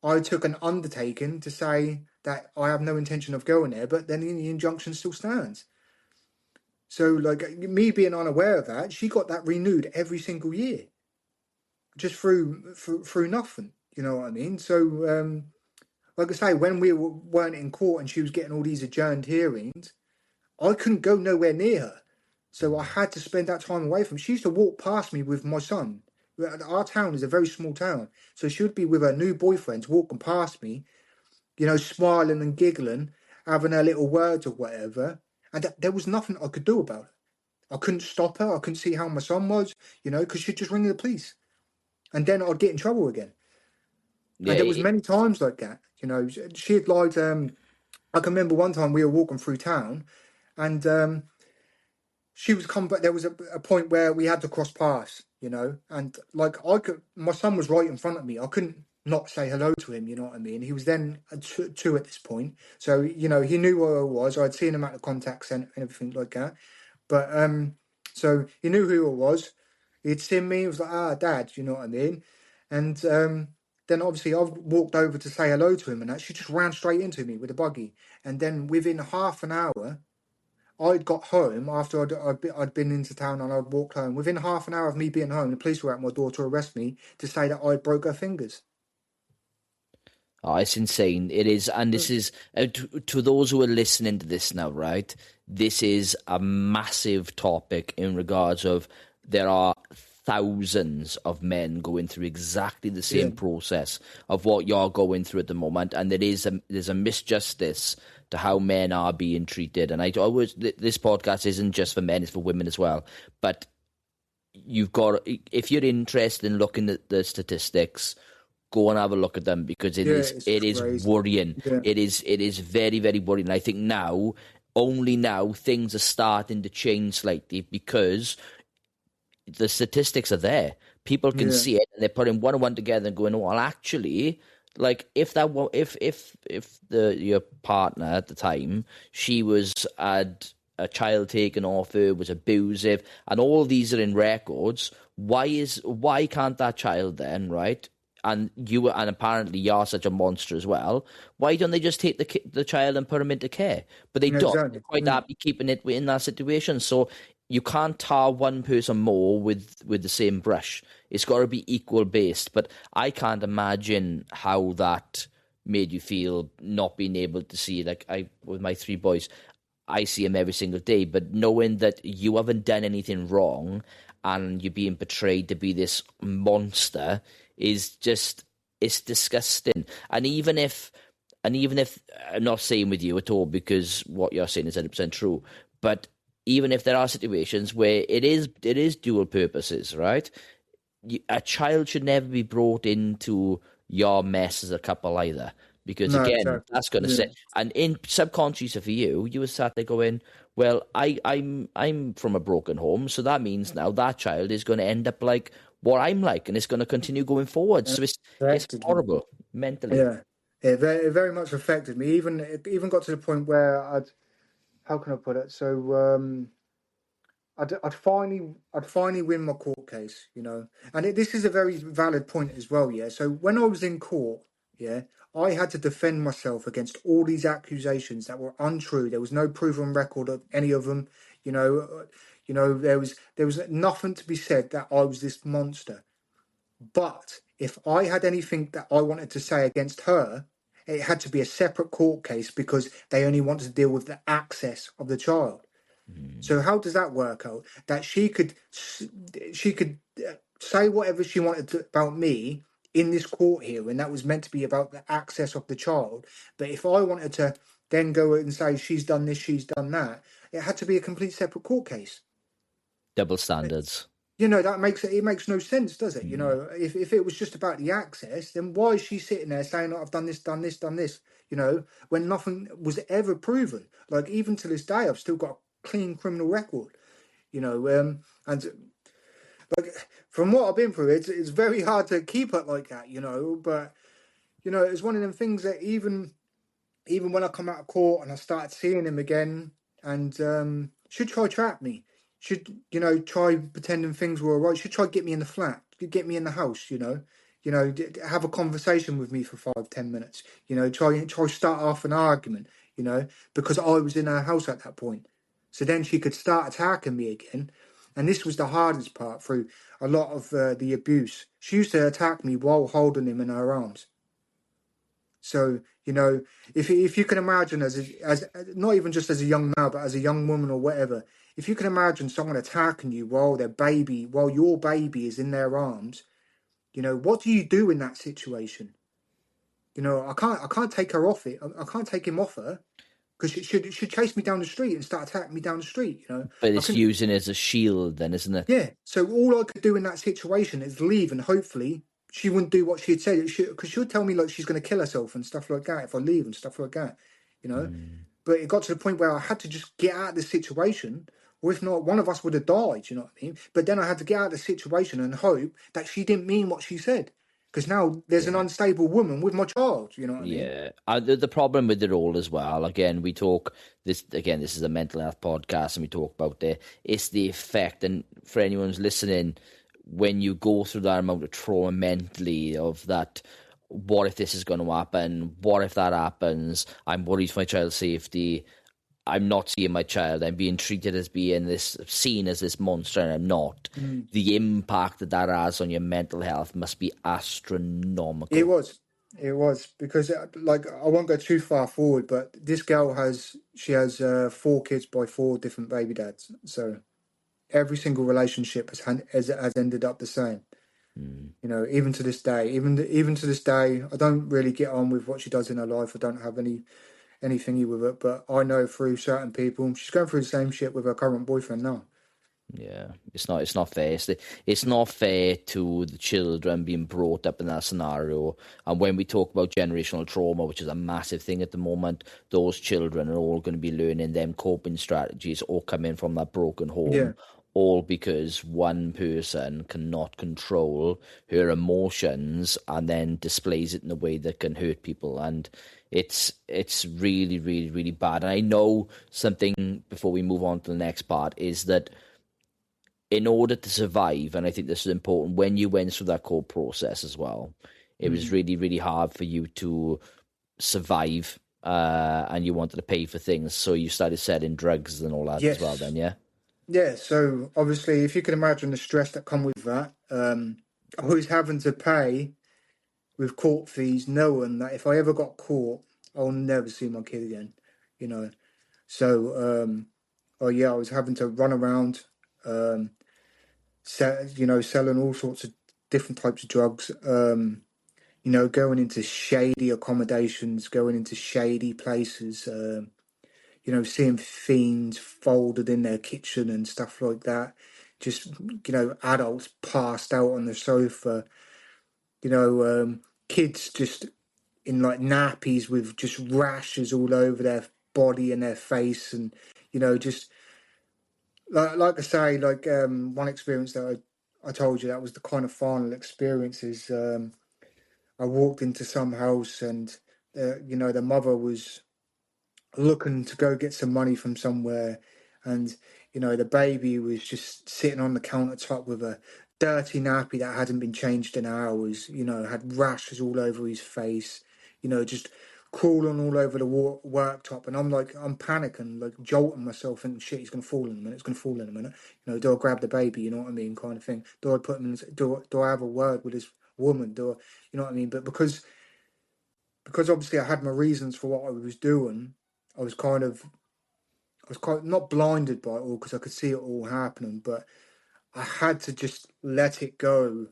I took an undertaking to say that I have no intention of going there, but then the injunction still stands. So, like, me being unaware of that, she got that renewed every single year, just through nothing. You know what I mean? So, like I say, when we weren't in court and she was getting all these adjourned hearings, I couldn't go nowhere near her. So I had to spend that time away from her. She used to walk past me with my son. Our town is a very small town. So she would be with her new boyfriends walking past me, smiling and giggling, having her little words or whatever. And there was nothing I could do about it. I couldn't stop her. I couldn't see how my son was, because she'd just ring the police. And then I'd get in trouble again. Yeah, and there was many times like that. She had lied. I can remember one time we were walking through town and she was come back. There was a point where we had to cross paths, and like my son was right in front of me. I couldn't not say hello to him, you know what I mean? He was then two at this point. So, he knew where I was. I'd seen him at the contact centre and everything like that. But, so he knew who I was. He'd seen me. He was like, Dad, you know what I mean? And then obviously I walked over to say hello to him and that. She just ran straight into me with a buggy. And then within half an hour, I'd got home after I'd been into town and I'd walked home. Within half an hour of me being home, the police were at my door to arrest me to say that I broke her fingers. Oh, it's insane. It is. And this is, to those who are listening to this now, right? This is a massive topic in regards of there are thousands of men going through exactly the same process of what you're going through at the moment. And there's a misjustice to how men are being treated. And this podcast isn't just for men, it's for women as well. But you've got, if you're interested in looking at the statistics, go and have a look at them, because Yeah, it's it is crazy. worrying. Yeah, It is very, very worrying. I think only now things are starting to change slightly, because the statistics are there. People can yeah, see it, and they're putting one and one together and going, well, actually, like, if your partner at the time, she had a child taken off her, was abusive, and all these are in records, why can't that child then, right? And apparently you're such a monster as well. Why don't they just take the child and put him into care? But they yeah, don't. They're exactly. quite happy keeping it in that situation. So you can't tar one person more with the same brush. It's got to be equal based. But I can't imagine how that made you feel, not being able to see, like, with my three boys, I see them every single day, but knowing that you haven't done anything wrong and you're being portrayed to be this monster is just, it's disgusting. And even if I'm not saying with you at all, because what you're saying is 100% true, but even if there are situations where it is dual purposes, right? A child should never be brought into your mess as a couple either, because No, again, exactly. that's going to Yeah, sit. And in subconscious for you were sat there going, well, I'm from a broken home, so that means now that child is going to end up like what I'm like, and it's going to continue going forward. So it's affected me. horrible mentally. Yeah, it very much affected me. Even it even got to the point where how can I put it? So I'd finally win my court case, you know. And this is a very valid point as well, yeah. So when I was in court, yeah, I had to defend myself against all these accusations that were untrue. There was no proven record of any of them, you know. There was nothing to be said that I was this monster. But if I had anything that I wanted to say against her, it had to be a separate court case because they only wanted to deal with the access of the child. Mm. So how does that work out? That she could say whatever she wanted about me in this court hearing that was meant to be about the access of the child. But if I wanted to then go and say she's done this, she's done that, it had to be a complete separate court case. Double standards. That makes no sense, does it? Mm. If it was just about the access, then why is she sitting there saying, oh, I've done this, done this, done this, when nothing was ever proven? Like, even to this day, I've still got a clean criminal record, and like, from what I've been through, it's very hard to keep it like that, but it's one of them things that even when I come out of court and I started seeing him again, and should try trap me, should try pretending things were all right, should try get me in the flat, get me in the house, have a conversation with me for 5-10 minutes, try start off an argument, because I was in her house at that point, so then she could start attacking me again, and this was the hardest part through a lot of the abuse. She used to attack me while holding him in her arms. So, if you can imagine as not even just as a young male, but as a young woman or whatever, if you can imagine someone attacking you while your baby is in their arms, what do you do in that situation? I can't take her off it. I can't take him off her because she should chase me down the street and start attacking me down the street. But I it's can. using it as a shield then, isn't it? Yeah. So all I could do in that situation is leave, and hopefully she wouldn't do what she had said. Because she would tell me like she's going to kill herself and stuff like that if I leave and stuff like that. You know. Mm. But it got to the point where I had to just get out of the situation, or if not, one of us would have died. You know what I mean? But then I had to get out of the situation and hope that she didn't mean what she said. Because now there's an Yeah. unstable woman with my child. You know what I mean? Yeah, the problem with it all as well. Again, we talk this. Again, this is a mental health podcast, and we talk about it's the effect. And for anyone who's listening, when you go through that amount of trauma mentally, of that, what if this is going to happen? What if that happens? I'm worried for my child's safety. I'm not seeing my child. I'm being treated as seen as this monster, and I'm not. Mm. The impact that has on your mental health must be astronomical. It was because like I won't go too far forward, but this girl has 4 kids by 4 different baby dads. So every single relationship has ended up the same. Mm. Even to this day, even to this day, I don't really get on with what she does in her life. I don't have anything with it, but I know through certain people she's going through the same shit with her current boyfriend now. Yeah, it's not fair. It's not fair to the children being brought up in that scenario. And when we talk about generational trauma, which is a massive thing at the moment, those children are all going to be learning them coping strategies all coming from that broken Yeah, home, all because one person cannot control her emotions and then displays it in a way that can hurt people. And it's really, really, really bad. And I know something before we move on to the next part is that in order to survive, and I think this is important, when you went through that court process as well, it was mm. really, really hard for you to survive, and you wanted to pay for things, so you started selling drugs and all that as well Yes, then, yeah? yeah. So obviously, if you can imagine the stress that come with that, I was having to pay with court fees, knowing that if I ever got caught, I'll never see my kid again. You know, so oh yeah, I was having to run around, um, selling all sorts of different types of drugs. Going into shady accommodations, going into shady places. Seeing fiends folded in their kitchen and stuff like that. Just, adults passed out on the sofa. Kids just in like nappies with just rashes all over their body and their face, and just like I say, like one experience that I told you that was the kind of final experience is I walked into some house and the mother was looking to go get some money from somewhere, and the baby was just sitting on the countertop with a dirty nappy that hadn't been changed in hours, had rashes all over his face, just crawling all over the worktop. And I'm panicking, like jolting myself, thinking shit, he's gonna fall in a minute, it's gonna fall in a minute. Do I grab the baby, you know what I mean, kind of thing? Do I put him in, do I have a word with this woman? Do I, you know what I mean? But because obviously I had my reasons for what I was doing, I was kind of, I was quite not blinded by it all because I could see it all happening, but I had to just let it go.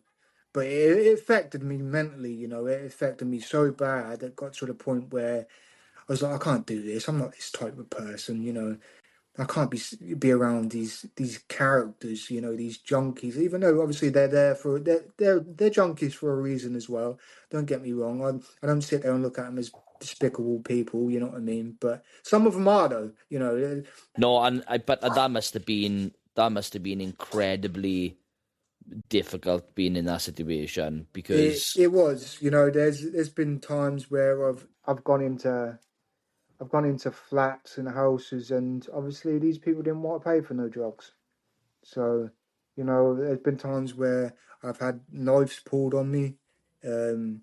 But it affected me mentally, it affected me so bad. It got to the point where I was like, I can't do this. I'm not this type of person. I can't be around these characters, these junkies. Even though obviously they're junkies for a reason as well. Don't get me wrong. I don't sit there and look at them as despicable people. You know what I mean? But some of them are though. No, but that must have been incredibly difficult being in that situation It because it was. There's been times where I've gone into flats and houses, and obviously these people didn't want to pay for no drugs. So, there's been times where I've had knives pulled on me. Um,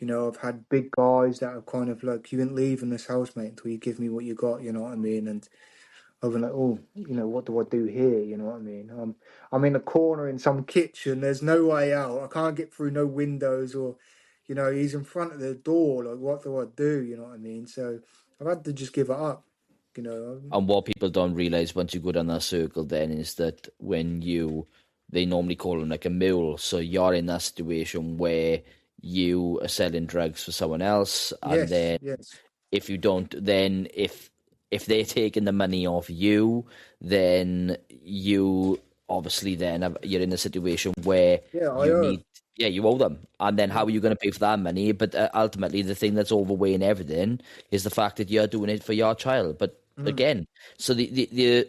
I've had big guys that are kind of like, you ain't leaving this house, mate, until you give me what you got, you know what I mean? And I've been like, oh, what do I do here? You know what I mean? I'm in a corner in some kitchen. There's no way out. I can't get through no windows, or, he's in front of the door. Like, what do I do? You know what I mean? So I've had to just give it up. You know, And what people don't realize once you go down that circle then is that they normally call them like a mule. So you're in that situation where you are selling drugs for someone else, and yes, then yes, if you don't, then if they're taking the money off you, then you obviously you're in a situation where yeah, I you owe. need, yeah, you owe them, and then how Mm, are you going to pay for that money? But ultimately, the thing that's overweighing everything is the fact that you're doing it for your child. But mm. again, so the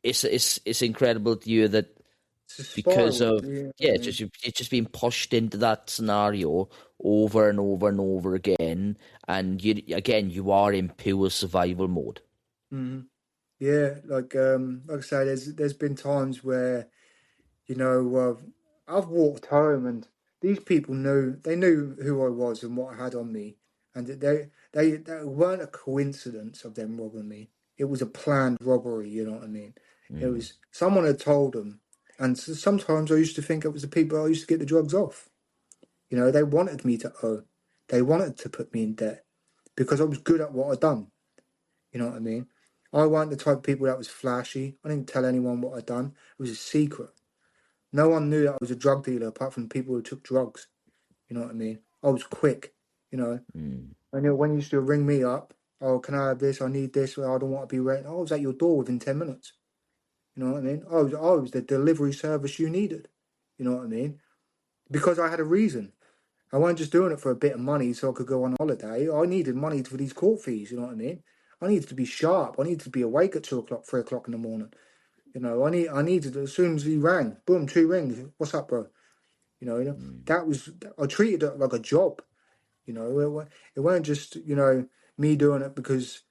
it's incredible to you that It's a because spiral. of, You know what yeah, I it's mean? just being pushed into that scenario over and over and over again, and you are in pure survival mode. Mm. Yeah, like I say, there's been times where I've walked home and these people knew who I was and what I had on me, and they weren't a coincidence of them robbing me. It was a planned robbery. You know what I mean? It Mm. was someone had told them, and sometimes I used to think it was the people I used to get the drugs off. They wanted me to owe, they wanted to put me in debt because I was good at what I'd done. You know what I mean? I weren't the type of people that was flashy. I didn't tell anyone what I'd done. It was a secret. No one knew that I was a drug dealer apart from people who took drugs. You know what I mean? I was quick, you know. Mm. And when you used to ring me up, oh, can I have this? I need this. Well, I don't want to be waiting. I was at your door within 10 minutes. You know what I mean? I was the delivery service you needed. You know what I mean? Because I had a reason. I wasn't just doing it for a bit of money so I could go on holiday. I needed money for these court fees. You know what I mean? I needed to be sharp. I needed to be awake at 2 o'clock, 3 o'clock in the morning. You know, I needed, as soon as he rang, boom, 2 rings. What's up, bro? Mm. That was, I treated it like a job. It weren't just, me doing it because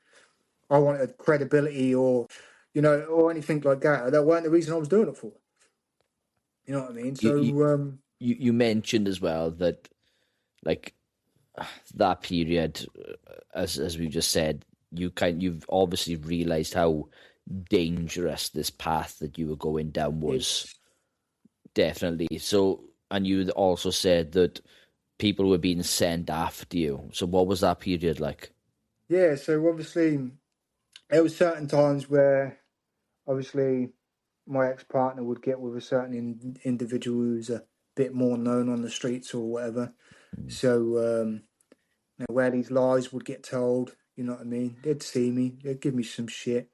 I wanted credibility or anything like that. That weren't the reason I was doing it for. You know what I mean? You, you So, you mentioned as well that, like, that period, as we just said, you've obviously realised how dangerous this path that you were going down was. it's, Definitely. So, and you also said that people were being sent after you. So, what was that period like? yeah, so obviously, there was certain times where, obviously, my ex-partner would get with a certain individual who's a bit more known on the streets or whatever. Mm. So, where these lies would get told, you know what I mean? They'd see me, they'd give me some shit.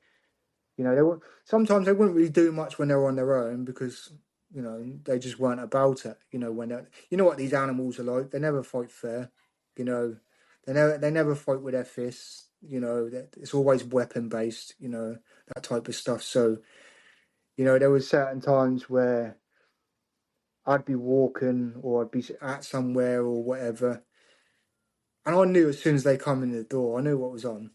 Sometimes they wouldn't really do much when they were on their own because, they just weren't about it. You know what these animals are like. They never fight fair. You know, they never fight with their fists. It's always weapon based. That type of stuff. So, there was certain times where I'd be walking or I'd be at somewhere or whatever, and I knew as soon as they come in the door, I knew what was on.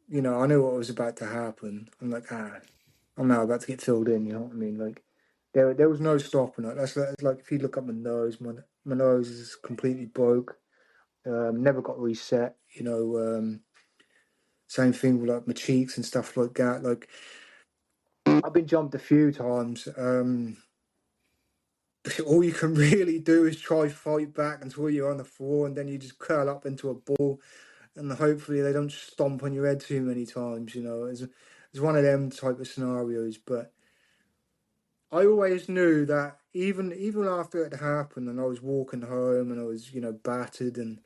I knew what was about to happen. I'm like, I'm now about to get filled in. You know what I mean? Like, there was no stopping it. That's like if you look at my nose, my nose is completely broke. Never got reset. Same thing with like my cheeks and stuff like that. Like, I've been jumped a few times. All you can really do is try fight back until you're on the floor, and then you just curl up into a ball, and hopefully they don't stomp on your head too many times. It's one of them type of scenarios. But I always knew that even after it happened, and I was walking home, and I was battered and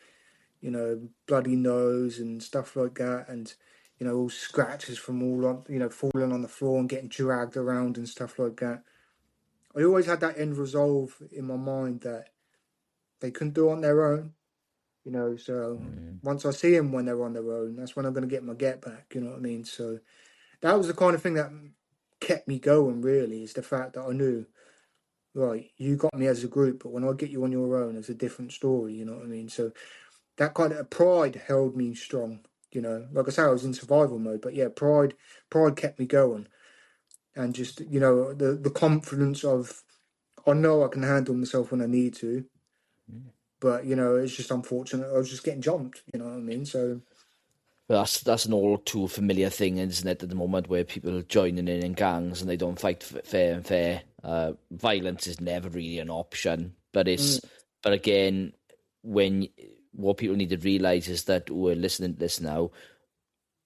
bloody nose and stuff like that, and all scratches from all on falling on the floor and getting dragged around and stuff like that. I always had that end resolve in my mind that they couldn't do it on their own. So Mm. once I see them when they're on their own, that's when I'm going to get my get back. You know what I mean? So that was the kind of thing that kept me going. Really, is the fact that I knew, right, you got me as a group, but when I get you on your own, it's a different story. You know what I mean? So that kind of pride held me strong. Like I say, I was in survival mode, but yeah, pride kept me going, and just the confidence of I know I can handle myself when I need to. But it's just unfortunate. I was just getting jumped. You know what I mean? So Well, that's an all too familiar thing, isn't it? At the moment, where people are joining in gangs and they don't fight fair and fair. Violence is never really an option, but mm, but again, when what people need to realise is that who are listening to this now,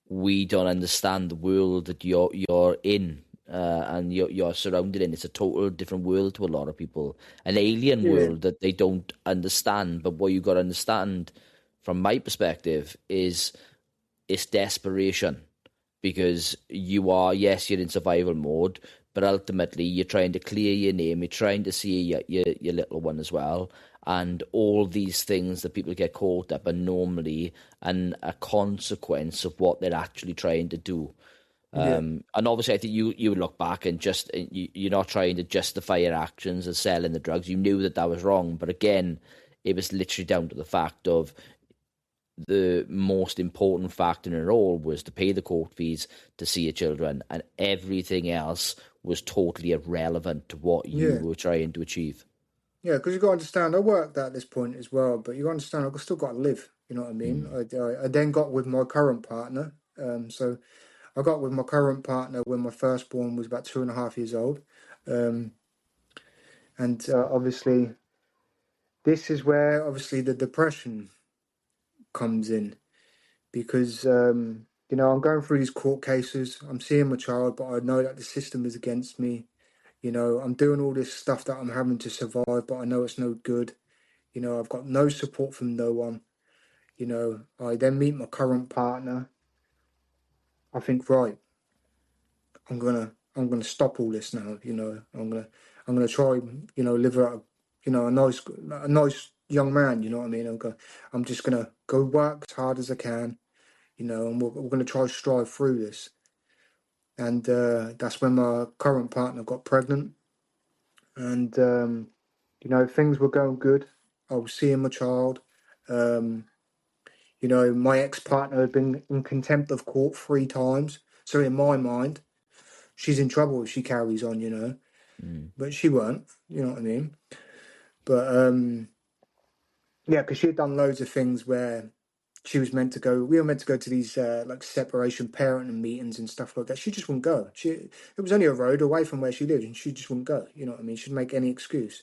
we don't understand the world that you're in, and you're surrounded in. It's a total different world to a lot of people, an alien yeah, world that they don't understand. But what you got to understand, from my perspective, is it's desperation, because you're in survival mode, but ultimately you're trying to clear your name, you're trying to see your little one as well, and all these things that people get caught up are normally a consequence of what they're actually trying to do. yeah, And obviously, I think you look back and you're not trying to justify your actions as selling the drugs. You knew that was wrong, but again, it was literally down to the fact of the most important factor in it all was to pay the court fees to see your children, and everything else was totally irrelevant to what you yeah, were trying to achieve. yeah. Because you got to understand, I worked at this point as well, but you got to understand, I've still got to live. You know what I mean? Mm. I then got with my current partner. So I got with my current partner when my firstborn was about 2.5 years old, um, and obviously this is where obviously the depression comes in because I'm going through these court cases. I'm seeing my child, but I know that the system is against me. I'm doing all this stuff that I'm having to survive, but I know it's no good. I've got no support from no one. I then meet my current partner. I think, right, I'm gonna stop all this now. I'm gonna try, live a, a nice young man. You know what I mean? I'm just gonna go work as hard as I can. And we're gonna try to strive through this. And that's when my current partner got pregnant, and things were going good. I was seeing my child. My ex-partner had been in contempt of court 3 times. So in my mind, she's in trouble if she carries on, but she weren't, you know what I mean? But yeah, because she had done loads of things where we were meant to go to these like separation parenting meetings and stuff like that. She just wouldn't go. It was only a road away from where she lived, and she just wouldn't go, you know what I mean? She'd make any excuse.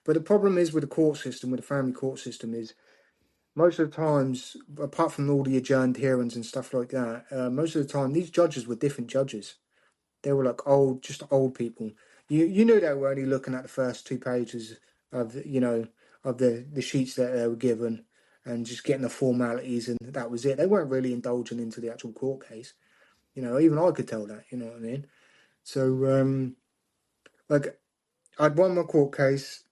But the problem is with the court system, with the family court system, is most of the times, apart from all the adjourned hearings and stuff like that, most of the time these judges were different judges. They were like just old people. You knew they were only looking at the first 2 pages of of the sheets that they were given, and just getting the formalities, and that was it. They weren't really indulging into the actual court case. Even I could tell that. You know what I mean? So like I'd won my court case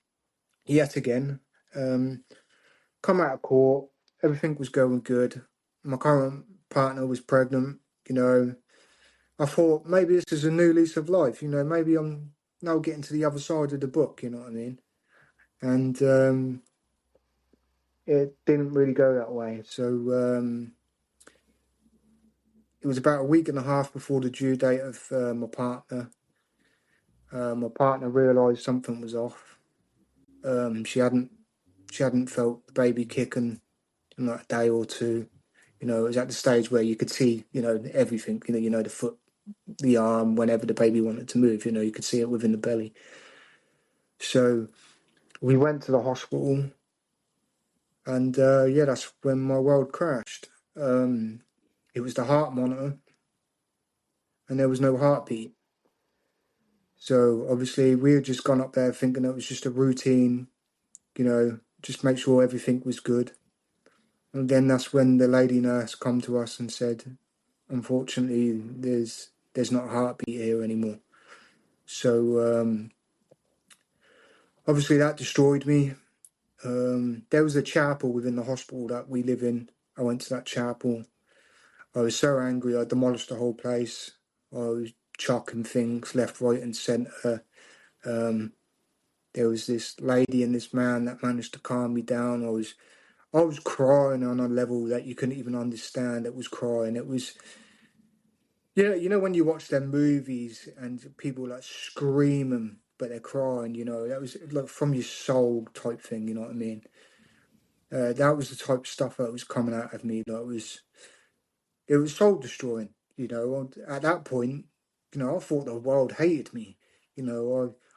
yet again. Come out of court, everything was going good. My current partner was pregnant. I thought maybe this is a new lease of life. Maybe I'm now getting to the other side of the book. You know what I mean? And it didn't really go that way. So it was about a week and a half before the due date of my partner. My partner realised something was off. She hadn't felt the baby kicking in like a day or two. It was at the stage where you could see, everything. The foot, the arm, whenever the baby wanted to move. You could see it within the belly. So we went to the hospital, and that's when my world crashed. It was the heart monitor, and there was no heartbeat. So obviously we had just gone up there thinking it was just a routine, just make sure everything was good. And then that's when the lady nurse come to us and said, unfortunately, there's not a heartbeat here anymore. So obviously that destroyed me. There was a chapel within the hospital that we live in. I went to that chapel. I was so angry, I demolished the whole place. I was chucking things left, right, and centre. There was this lady and this man that managed to calm me down. I was crying on a level that you couldn't even understand. It was crying. It was, when you watch them movies and people like screaming, but they're crying, that was like from your soul type thing, you know what I mean? That was the type of stuff that was coming out of me. Like it was soul destroying, At that point, I thought the world hated me.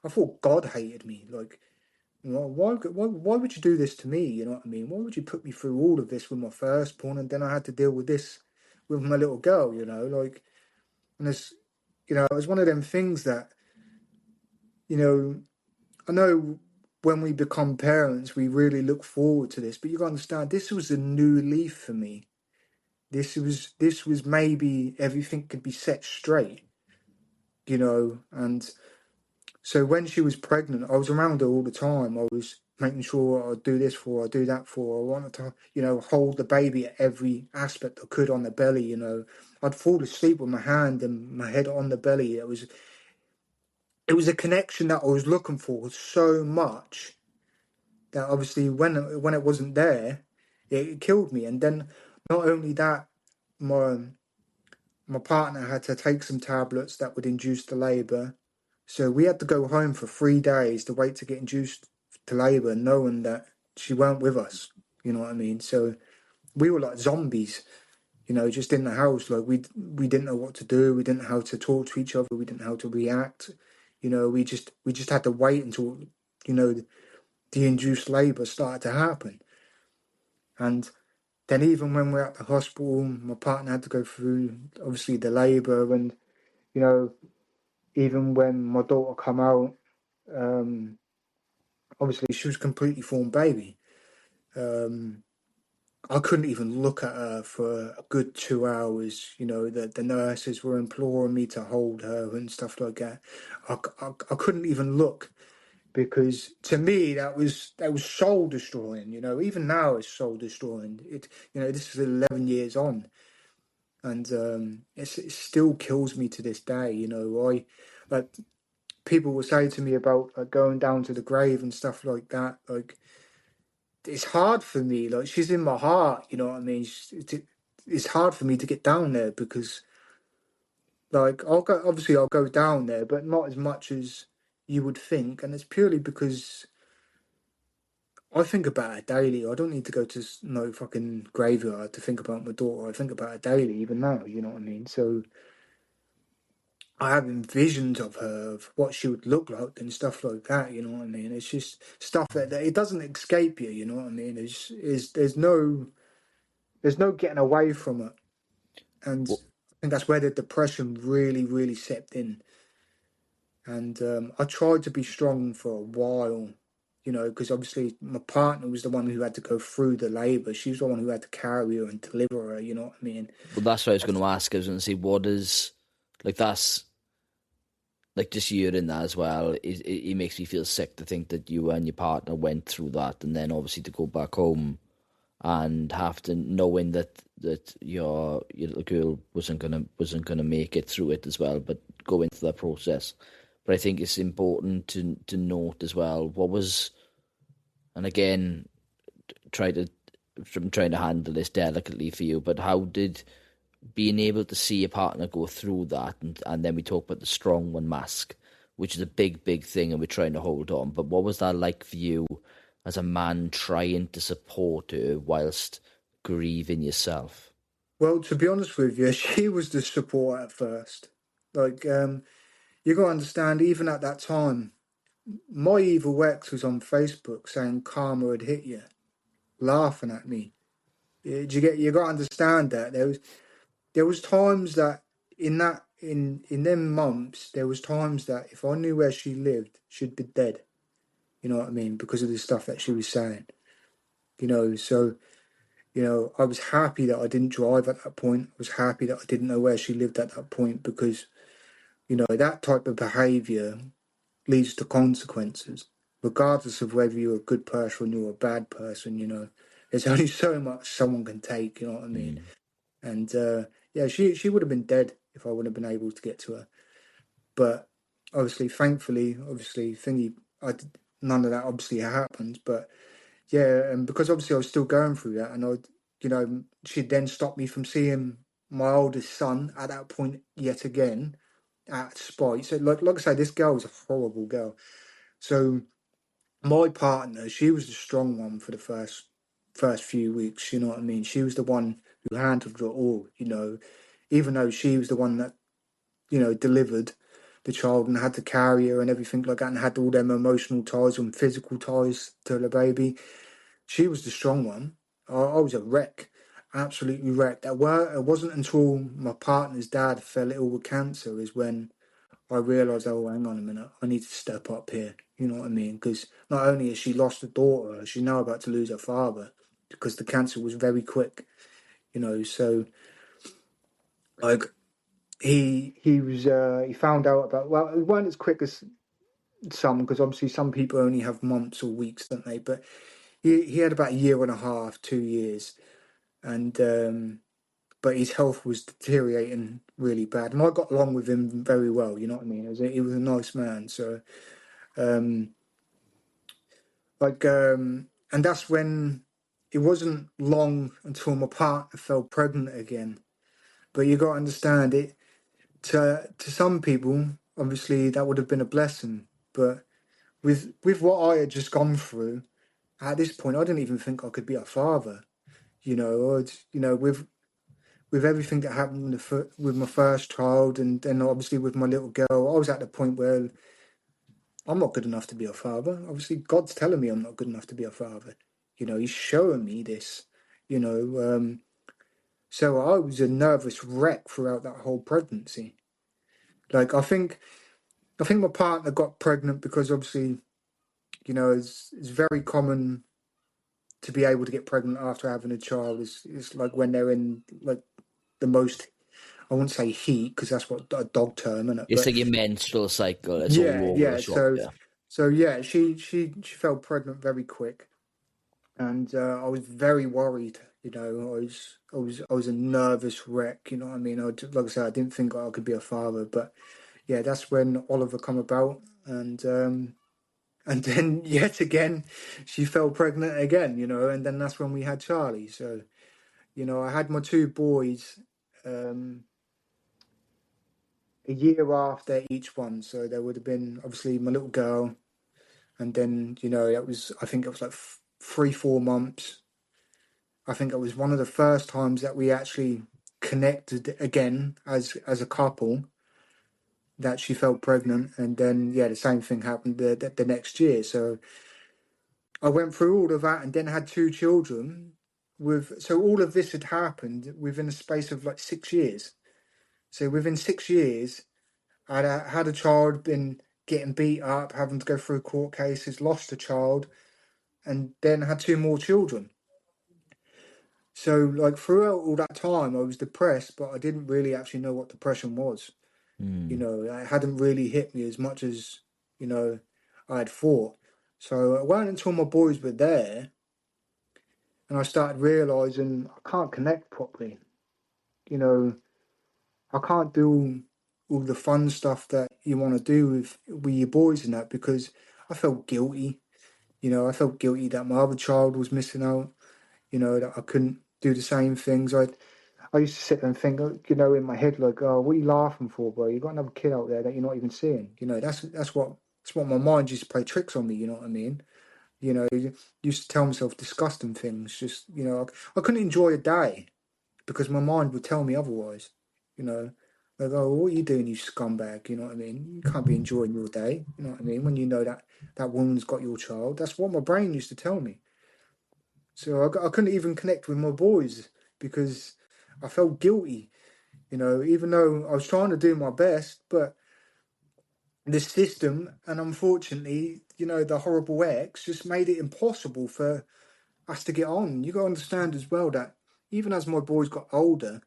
I thought God hated me. Like, why would you do this to me? You know what I mean? Why would you put me through all of this with my firstborn, and then I had to deal with this with my little girl? Like, and it's, it was one of them things that, I know when we become parents, we really look forward to this, but you got to understand, this was a new leaf for me. This was maybe everything could be set straight, and so when she was pregnant, I was around her all the time. I was making sure I'd do this for her, I'd do that for her. I wanted to, hold the baby at every aspect I could on the belly, I'd fall asleep with my hand and my head on the belly. It was a connection that I was looking for so much that obviously when it wasn't there, it killed me. And then not only that, my partner had to take some tablets that would induce the labour. So we had to go home for 3 days to wait to get induced to labour, knowing that she weren't with us. You know what I mean? So we were like zombies, just in the house. Like we didn't know what to do. We didn't know how to talk to each other. We didn't know how to react. We just had to wait until, the induced labour started to happen. And then even when we're at the hospital, my partner had to go through obviously the labour, and even when my daughter come out, obviously she was a completely formed baby. I couldn't even look at her for a good 2 hours. You know, the nurses were imploring me to hold her and stuff like that. I couldn't even look, because to me that was soul destroying. You know, even now it's soul destroying. This is 11 years on, and it still kills me to this day. You know, like people will say to me about going down to the grave and stuff like that. Like, it's hard for me. Like, she's in my heart. You know what I mean? It's hard for me to get down there, because like I'll go down there, but not as much as you would think, and it's purely because I think about her daily. I don't need to go to no fucking graveyard to think about my daughter. I think about her daily, even now. You know what I mean? So I have visions of her, of what she would look like and stuff like that. You know what I mean? It's just stuff that it doesn't escape you. You know what I mean? There's no getting away from it, and Well, I think that's where the depression really, really set in. And I tried to be strong for a while, you know, because obviously my partner was the one who had to go through the labour. She was the one who had to carry her and deliver her. You know what I mean? well, that's what I was going to ask. I was going to say, what is like that's like just hearing that as well. It makes me feel sick to think that you and your partner went through that, and then obviously to go back home and have to knowing that your little girl wasn't gonna make it through it as well, but going through that process. But I think it's important to note as well what was, and again, try to I'm trying to handle this delicately for you, but how did being able to see your partner go through that, and then we talk about the strong one mask, which is a big thing, and we're trying to hold on. But what was that like for you as a man trying to support her whilst grieving yourself? Well, to be honest with you, she was the support at first. Like, you got to understand, even at that time, my evil ex was on Facebook saying karma had hit you, laughing at me. You got to understand that there was times that in them months, there was times that if I knew where she lived, she'd be dead. You know what I mean? Because of the stuff that she was saying. So I was happy that I didn't drive at that point. I was happy that I didn't know where she lived at that point, because that type of behaviour leads to consequences, regardless of whether you're a good person or a bad person. There's only so much someone can take. You know what I mean? Mm. And yeah, she would have been dead if I wouldn't have been able to get to her. But obviously, thankfully, none of that obviously happened. But yeah, and because obviously I was still going through that, and she'd then stopped me from seeing my oldest son at that point yet again, at spite. So like I say, this girl was a horrible girl. So my partner, she was the strong one for the first few weeks. You know what I mean? She was the one who handled it all. Even though she was the one that delivered the child and had to carry her and everything like that, and had all them emotional ties and physical ties to the baby. She was the strong one. I was a wreck, absolutely wrecked. It wasn't until my partner's dad fell ill with cancer is when I realised, oh, hang on a minute, I need to step up here. You know what I mean? Because not only has she lost a daughter, she's now about to lose her father, because the cancer was very quick. So like he found out about, well, it weren't as quick as some, because obviously some people only have months or weeks, don't they? But he had about a year and a half, 2 years, and but his health was deteriorating really bad, and I got along with him very well. You know what I mean? He was a nice man. So um, and that's when it wasn't long until my partner fell pregnant again. But you got to understand it. To some people, obviously that would have been a blessing, but with what I had just gone through, at this point, I didn't even think I could be a father. With everything that happened with my first child, and then obviously with my little girl, I was at the point where I'm not good enough to be a father. Obviously, God's telling me I'm not good enough to be a father. He's showing me this. So I was a nervous wreck throughout that whole pregnancy. Like, I think my partner got pregnant because obviously, it's very common to be able to get pregnant after having a child is like when they're in like the most, I wouldn't say heat because that's what a dog term, isn't it? It's But like your menstrual cycle. It's all yeah, over the yeah. shop. Yeah. So yeah, she fell pregnant very quick, and I was very worried. You know, I was a nervous wreck. You know what I mean? Like I said, I didn't think I could be a father, but yeah, that's when Oliver come about, and then yet again, she fell pregnant again. You know, and then that's when we had Charlie. So you know, I had my two boys. A year after each one, so there would have been obviously my little girl, and then you know it was, I think it was like 3 4 months. I think it was one of the first times that we actually connected again as a couple, that she felt pregnant, and then yeah, the same thing happened the next year. So I went through all of that and then had two children with, so all of this had happened within a space of like 6 years. So within 6 years had a child, been getting beat up, having to go through court cases, lost a child, and then had two more children. So, like, throughout all that time, I was depressed, but I didn't really actually know what depression was. You know, it hadn't really hit me as much as, you know, I had thought. So, it wasn't until my boys were there and I started realising I can't connect properly. You know, I can't do all the fun stuff that you want to do with your boys and that, because I felt guilty. You know, I felt guilty that my other child was missing out. You know, that I couldn't do the same things. I used to sit there and think, you know, in my head, like, oh, what are you laughing for, bro? You got another kid out there that you're not even seeing. You know, that's what my mind used to play tricks on me. You know what I mean? You know, used to tell myself disgusting things. Just, you know, I couldn't enjoy a day because my mind would tell me otherwise. You know, like, oh, what are you doing, you scumbag? You know what I mean? You can't be enjoying your day. You know what I mean? When you know that that woman's got your child, that's what my brain used to tell me. So I couldn't even connect with my boys because I felt guilty. You know, even though I was trying to do my best, but the system and unfortunately, you know, the horrible ex just made it impossible for us to get on. You got to understand as well that even as my boys got older,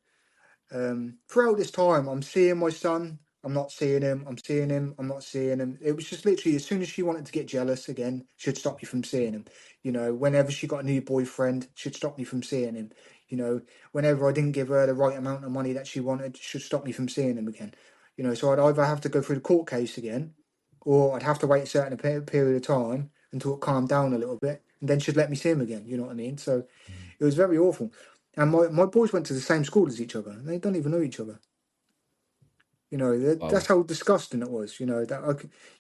throughout this time, I'm seeing my son. I'm not seeing him. I'm seeing him. I'm not seeing him. It was just literally as soon as she wanted to get jealous again, she'd stop me from seeing him. You know, whenever she got a new boyfriend, she'd stop me from seeing him. You know, whenever I didn't give her the right amount of money that she wanted, she'd stop me from seeing him again. You know, so I'd either have to go through the court case again, or I'd have to wait a certain period of time until it calmed down a little bit, and then she'd let me see him again. You know what I mean? So it was very awful. And my boys went to the same school as each other. They don't even know each other. You know, Wow. that's how disgusting it was. You know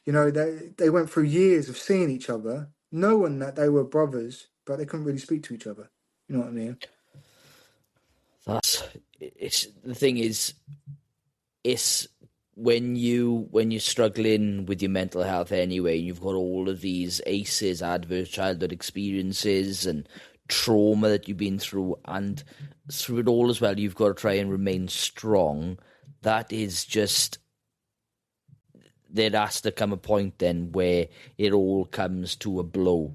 you know, they went through years of seeing each other, knowing that they were brothers, but they couldn't really speak to each other. You know what I mean? That's it's the thing is it's when you're struggling with your mental health anyway, and you've got all of these ACEs, adverse childhood experiences, and trauma that you've been through, and through it all as well, you've got to try and remain strong. That is just there has to come a point then where it all comes to a blow,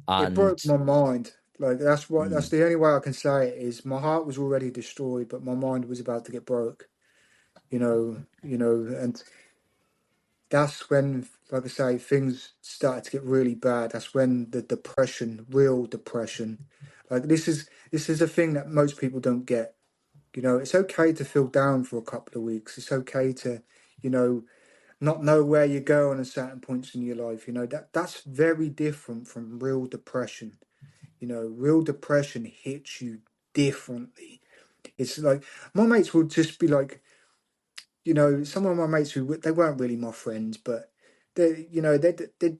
It and broke my mind. Like that's the only way I can say it is my heart was already destroyed, but my mind was about to get broke. You know, and that's when, like I say, things started to get really bad. That's when the depression, real depression, like this is a thing that most people don't get. You know, it's okay to feel down for a couple of weeks. It's okay to, you know, not know where you're going at certain points in your life. You know, that's very different from real depression. You know, real depression hits you differently. It's like my mates would just be like, you know, some of my mates who they weren't really my friends, but they, you know, they'd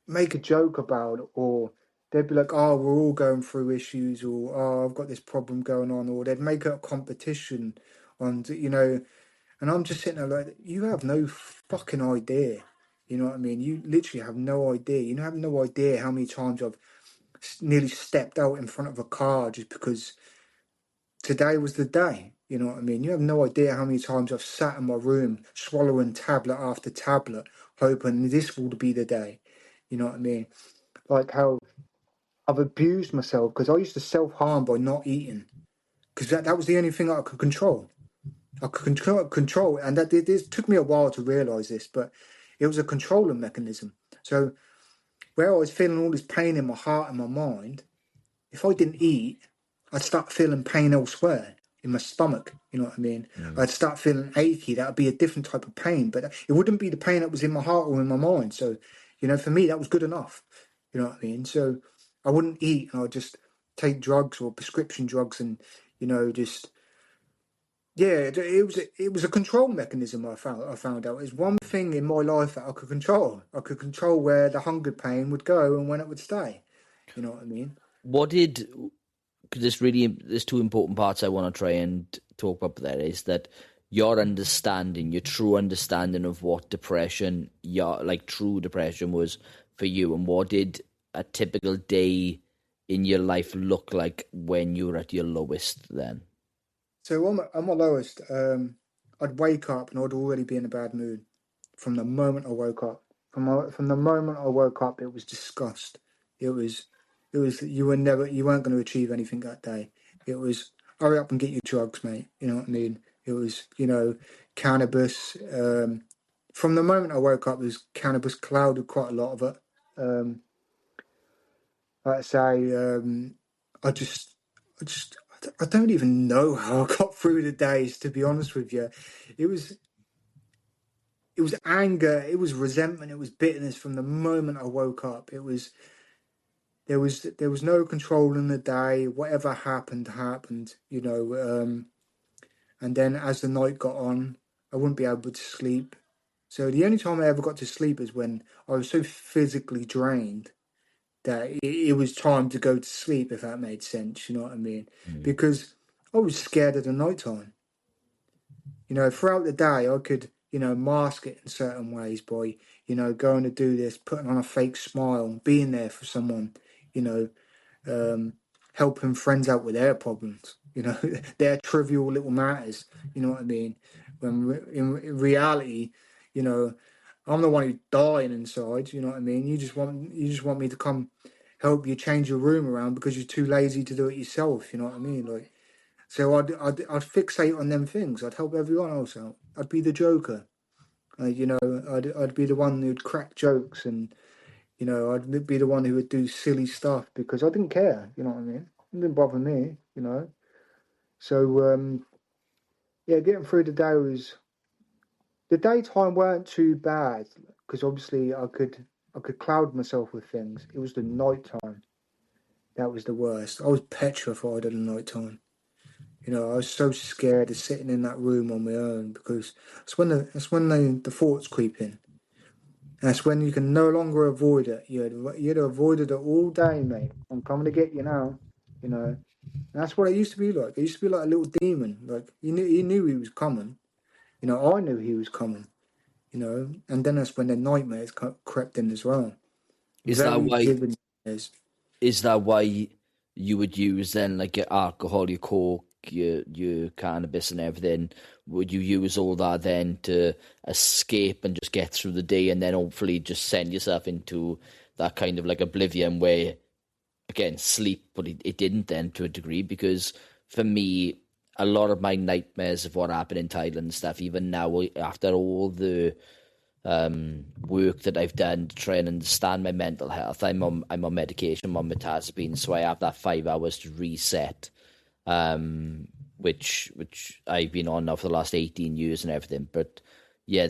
make a joke about it, or they'd be like, "Oh, we're all going through issues," or "Oh, I've got this problem going on," or they'd make it a competition on, you know, and I'm just sitting there like, you have no fucking idea. You know what I mean? You literally have no idea. You have no idea how many times I've nearly stepped out in front of a car just because today was the day. You know what I mean? You have no idea how many times I've sat in my room swallowing tablet after tablet, hoping this will be the day. You know what I mean? Like how I've abused myself because I used to self-harm by not eating because that was the only thing I could control. I could control, and this took me a while to realize this, but it was a controlling mechanism. So where I was feeling all this pain in my heart and my mind, if I didn't eat, I'd start feeling pain elsewhere in my stomach. You know what I mean? I'd start feeling achy. That would be a different type of pain, but it wouldn't be the pain that was in my heart or in my mind. So, for me, that was good enough. You know what I mean? So I wouldn't eat, and I'd just take drugs or prescription drugs, and just yeah, it was a control mechanism. I found out it's one thing in my life that I could control. I could control where the hunger pain would go and when it would stay. You know what I mean? What did, because there's two important parts I want to try and talk about there, is that your understanding, your true understanding of what depression, true depression was for you, and what did a typical day in your life look like when you were at your lowest then? So on my lowest, I'd wake up and I'd already be in a bad mood from the moment I woke up. From the moment I woke up, it was disgust. It was you weren't going to achieve anything that day. It was hurry up and get your drugs, mate. You know what I mean? It was cannabis. From the moment I woke up, there's cannabis clouded quite a lot of it. Like I say, I just, I just, I don't even know how I got through the days. To be honest with you, it was, it was anger, it was resentment, it was bitterness from the moment I woke up. There was no control in the day. Whatever happened. And then as the night got on, I wouldn't be able to sleep. So the only time I ever got to sleep is when I was so physically drained that it was time to go to sleep, if that made sense. You know what I mean? Because I was scared of the nighttime. Throughout the day, I could, mask it in certain ways by, going to do this, putting on a fake smile, being there for someone, you know, helping friends out with their problems, their trivial little matters. You know what I mean? When in reality, you know, I'm the one who's dying inside. You know what I mean? You just want me to come help you change your room around because you're too lazy to do it yourself. You know what I mean? Like, so I'd fixate on them things. I'd help everyone else out. I'd be the joker. I'd be the one who'd crack jokes, and I'd be the one who would do silly stuff because I didn't care. You know what I mean? It didn't bother me. So yeah, getting through the daytime weren't too bad because obviously I could cloud myself with things. It was the nighttime that was the worst. I was petrified at the nighttime. I was so scared of sitting in that room on my own because that's when the thoughts creep in. That's when you can no longer avoid it. You'd avoided it all day, mate. I'm coming to get you now. And that's what it used to be like. It used to be like a little demon. Like he knew he was coming. I knew he was coming. And then that's when the nightmares crept in as well. Is that Very why? vivid nightmares. Is that why you would use then like your alcohol, your coke, your cannabis and everything? Would you use all that then to escape and just get through the day, and then hopefully just send yourself into that kind of like oblivion where, again, sleep, but it didn't then to a degree? Because for me, a lot of my nightmares of what happened in Thailand and stuff, even now, after all the work that I've done to try and understand my mental health. I'm on medication, I'm on metazapine, so I have that 5 hours to reset, which I've been on now for the last 18 years and everything. But yeah,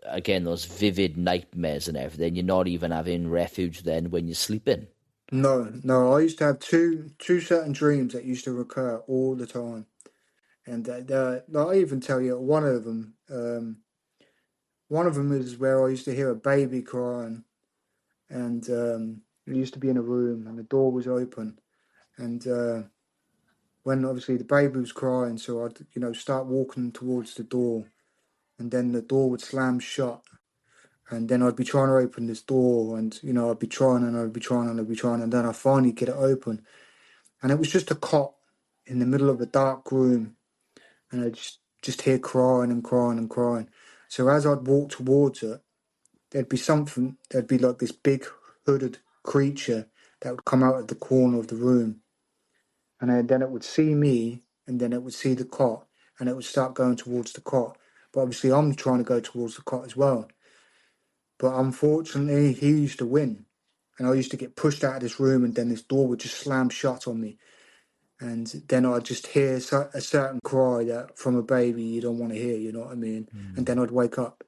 again, those vivid nightmares and everything, you're not even having refuge then when you're sleeping. No, no. I used to have two certain dreams that used to recur all the time, and I even tell you one of them. One of them is where I used to hear a baby crying, and it used to be in a room, and the door was open, and when obviously the baby was crying, so I'd start walking towards the door, and then the door would slam shut, and then I'd be trying to open this door, and I'd be trying and I'd be trying and I'd be trying, and then I finally get it open, and it was just a cot in the middle of a dark room, and I just hear crying and crying and crying. So as I'd walk towards it, there'd be like this big hooded creature that would come out of the corner of the room. And then it would see me, and then it would see the cot, and it would start going towards the cot. But obviously, I'm trying to go towards the cot as well. But unfortunately, he used to win. And I used to get pushed out of this room, and then this door would just slam shut on me. And then I'd just hear a certain cry that from a baby you don't want to hear, you know what I mean? And then I'd wake up.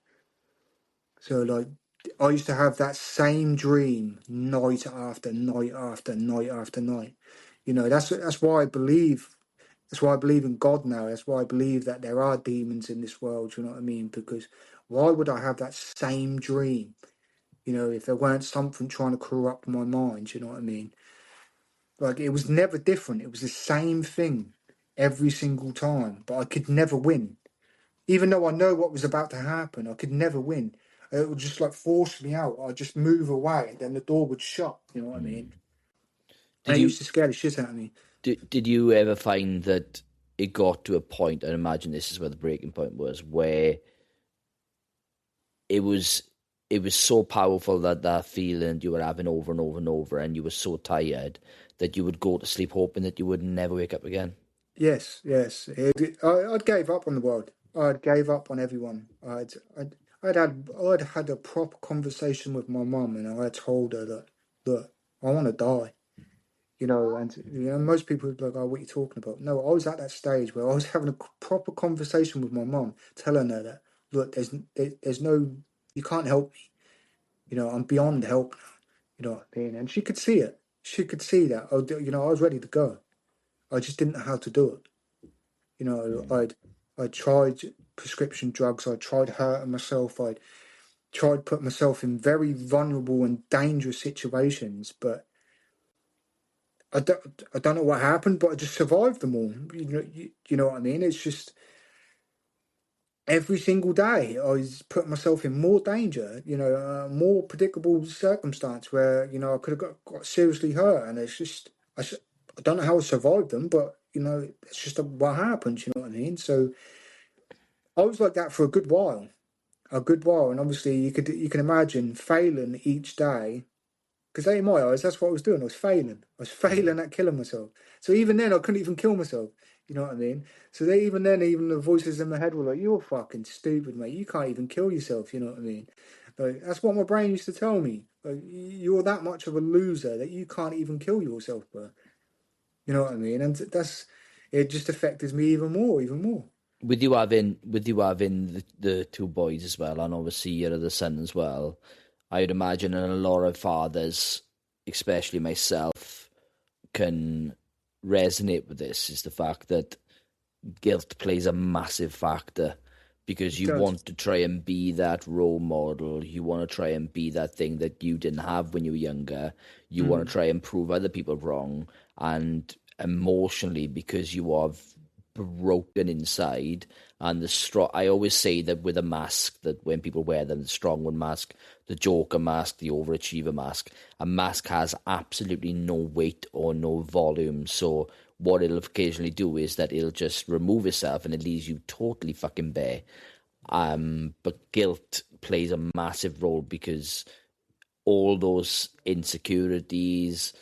So, like, I used to have that same dream night after night after night after night. You know, that's why I believe. That's why I believe in God now. That's why I believe that there are demons in this world. You know what I mean? Because why would I have that same dream? You know, if there weren't something trying to corrupt my mind. You know what I mean? Like, it was never different. It was the same thing every single time. But I could never win. Even though I know what was about to happen, I could never win. It would just like force me out. I'd just move away, and then the door would shut. You know what I mean? And Did it you used to scare the shit out of me. did you ever find that it got to a point, and imagine this is where the breaking point was, where it was so powerful that feeling you were having over and over and over, and you were so tired that you would go to sleep hoping that you would never wake up again? Yes, yes. I'd gave up on the world. I'd gave up on everyone. I'd had a proper conversation with my mum, and I told her that, look, I want to die. You know, and most people would be like, "Oh, what are you talking about?" No, I was at that stage where I was having a proper conversation with my mum, telling her that, look, there's no, you can't help me. You know, I'm beyond help now. You know what I mean? And she could see it. She could see that. I was ready to go. I just didn't know how to do it. You know, I tried prescription drugs. I tried hurting myself. I tried putting myself in very vulnerable and dangerous situations, but I don't know what happened, but I just survived them all. You know what I mean? It's just every single day I was putting myself in more danger, more predictable circumstance where, I could have got seriously hurt. And it's just, I don't know how I survived them, but, it's just what happens, you know what I mean? So I was like that for a good while. And obviously you can imagine failing each day. Because in my eyes, that's what I was doing. I was failing. I was failing at killing myself. So even then, I couldn't even kill myself. You know what I mean? So even the voices in my head were like, "You're fucking stupid, mate. You can't even kill yourself." You know what I mean? Like, that's what my brain used to tell me. Like, you're that much of a loser that you can't even kill yourself, bro. You know what I mean? And it just affected me even more. With you having the two boys as well, and obviously you're the son as well, I would imagine, and a lot of fathers, especially myself, can resonate with this, is the fact that guilt plays a massive factor, because It you does. want to try and be that role model. You want to try and be that thing that you didn't have when you were younger. You want to try and prove other people wrong, and emotionally, because you are broken inside. And the strong, I always say that with a mask, that when people wear them, the strong one mask, the joker mask, the overachiever mask, a mask has absolutely no weight or no volume. So what it'll occasionally do is that it'll just remove itself and it leaves you totally fucking bare. But guilt plays a massive role, because all those insecurities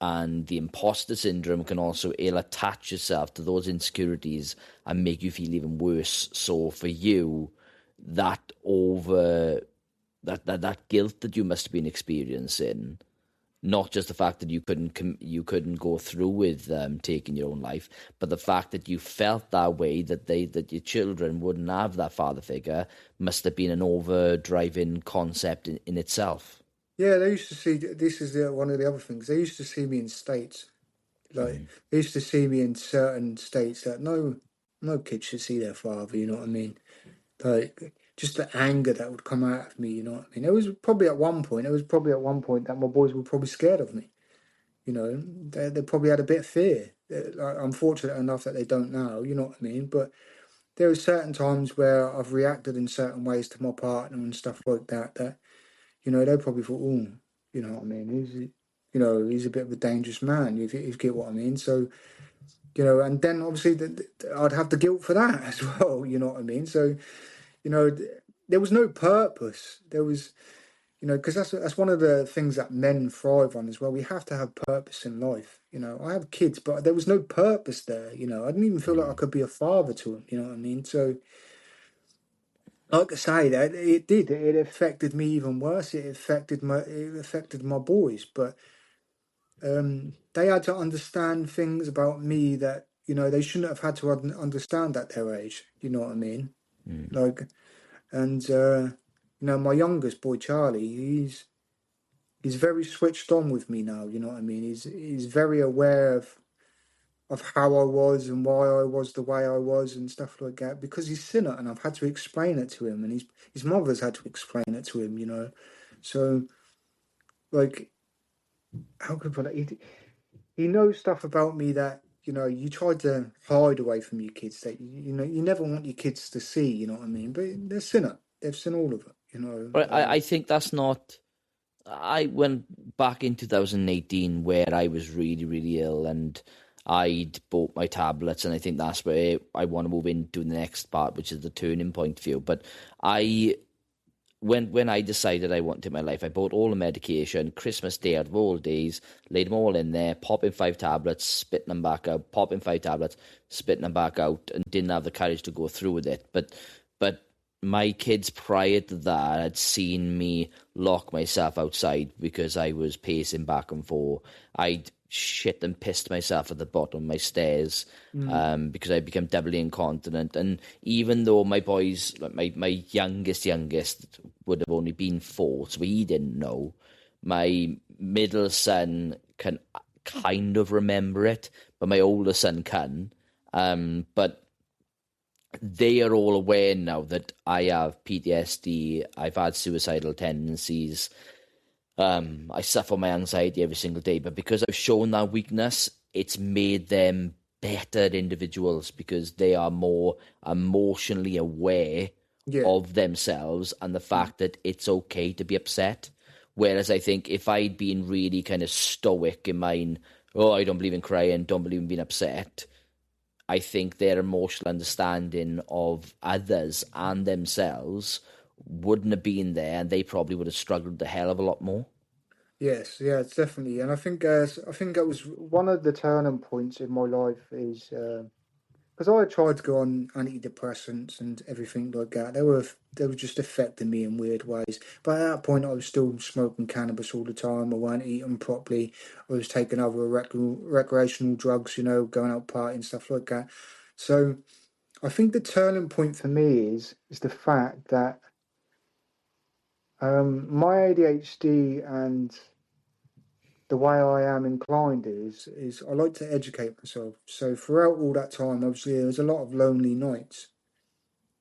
and the imposter syndrome can also ill attach yourself to those insecurities and make you feel even worse. So for you, that over that guilt that you must have been experiencing, not just the fact that you couldn't go through with taking your own life, but the fact that you felt that way, that your children wouldn't have that father figure, must have been an overdriving concept in itself. Yeah, they used to see, this is one of the other things. They used to see me in states. Like, they used to see me in certain states that no kid should see their father, you know what I mean? Like, just the anger that would come out of me, you know what I mean? It was probably at one point that my boys were probably scared of me, you know? They probably had a bit of fear. Like, I'm fortunate enough that they don't now, you know what I mean? But there are certain times where I've reacted in certain ways to my partner and stuff like that, they probably thought, oh, you know what I mean? He's a bit of a dangerous man, if you get what I mean. So, and then obviously I'd have the guilt for that as well, you know what I mean? So, there was no purpose. There was, because that's one of the things that men thrive on as well. We have to have purpose in life. I have kids, but there was no purpose there. I didn't even feel like I could be a father to them. You know what I mean? So, like I say, that it did. It affected me even worse. It affected my boys, but they had to understand things about me that they shouldn't have had to understand at their age. You know what I mean? Like, and my youngest boy Charlie, he's very switched on with me now. You know what I mean? He's very aware of how I was and why I was the way I was and stuff like that, because he's seen it and I've had to explain it to him, and his mother's had to explain it to him. So, like, how could I put it? He knows stuff about me that you try to hide away from your kids, that you never want your kids to see. You know what I mean? But they've seen it. They've seen all of it. But I think that's not. I went back in 2018 where I was really, really ill, and I'd bought my tablets, and I think that's where I want to move into the next part, which is the turning point for you. But when I decided I wanted my life, I bought all the medication, Christmas Day out of all days, laid them all in there, popping 5 tablets, spitting them back out, popping 5 tablets, spitting them back out, and didn't have the courage to go through with it. But my kids prior to that had seen me lock myself outside because I was pacing back and forth. I'd shit and pissed myself at the bottom of my stairs because I became doubly incontinent. And even though my boys, like my youngest would have only been 4, so he didn't know, my middle son can kind of remember it, but my older son can. But they are all aware now that I have PTSD, I've had suicidal tendencies, I suffer my anxiety every single day, but because I've shown that weakness, it's made them better individuals because they are more emotionally aware of themselves and the fact that it's okay to be upset. Whereas I think if I'd been really kind of stoic in mine, I don't believe in crying, don't believe in being upset, I think their emotional understanding of others and themselves wouldn't have been there, and they probably would have struggled a hell of a lot more. Yes, yeah, it's definitely, and I think that was one of the turning points in my life is because I tried to go on antidepressants and everything like that. They were just affecting me in weird ways. But at that point, I was still smoking cannabis all the time. I weren't eating properly. I was taking other recreational drugs, going out partying, stuff like that. So I think the turning point for me is the fact that my ADHD and the way I am inclined is I like to educate myself. So throughout all that time, obviously, there was a lot of lonely nights.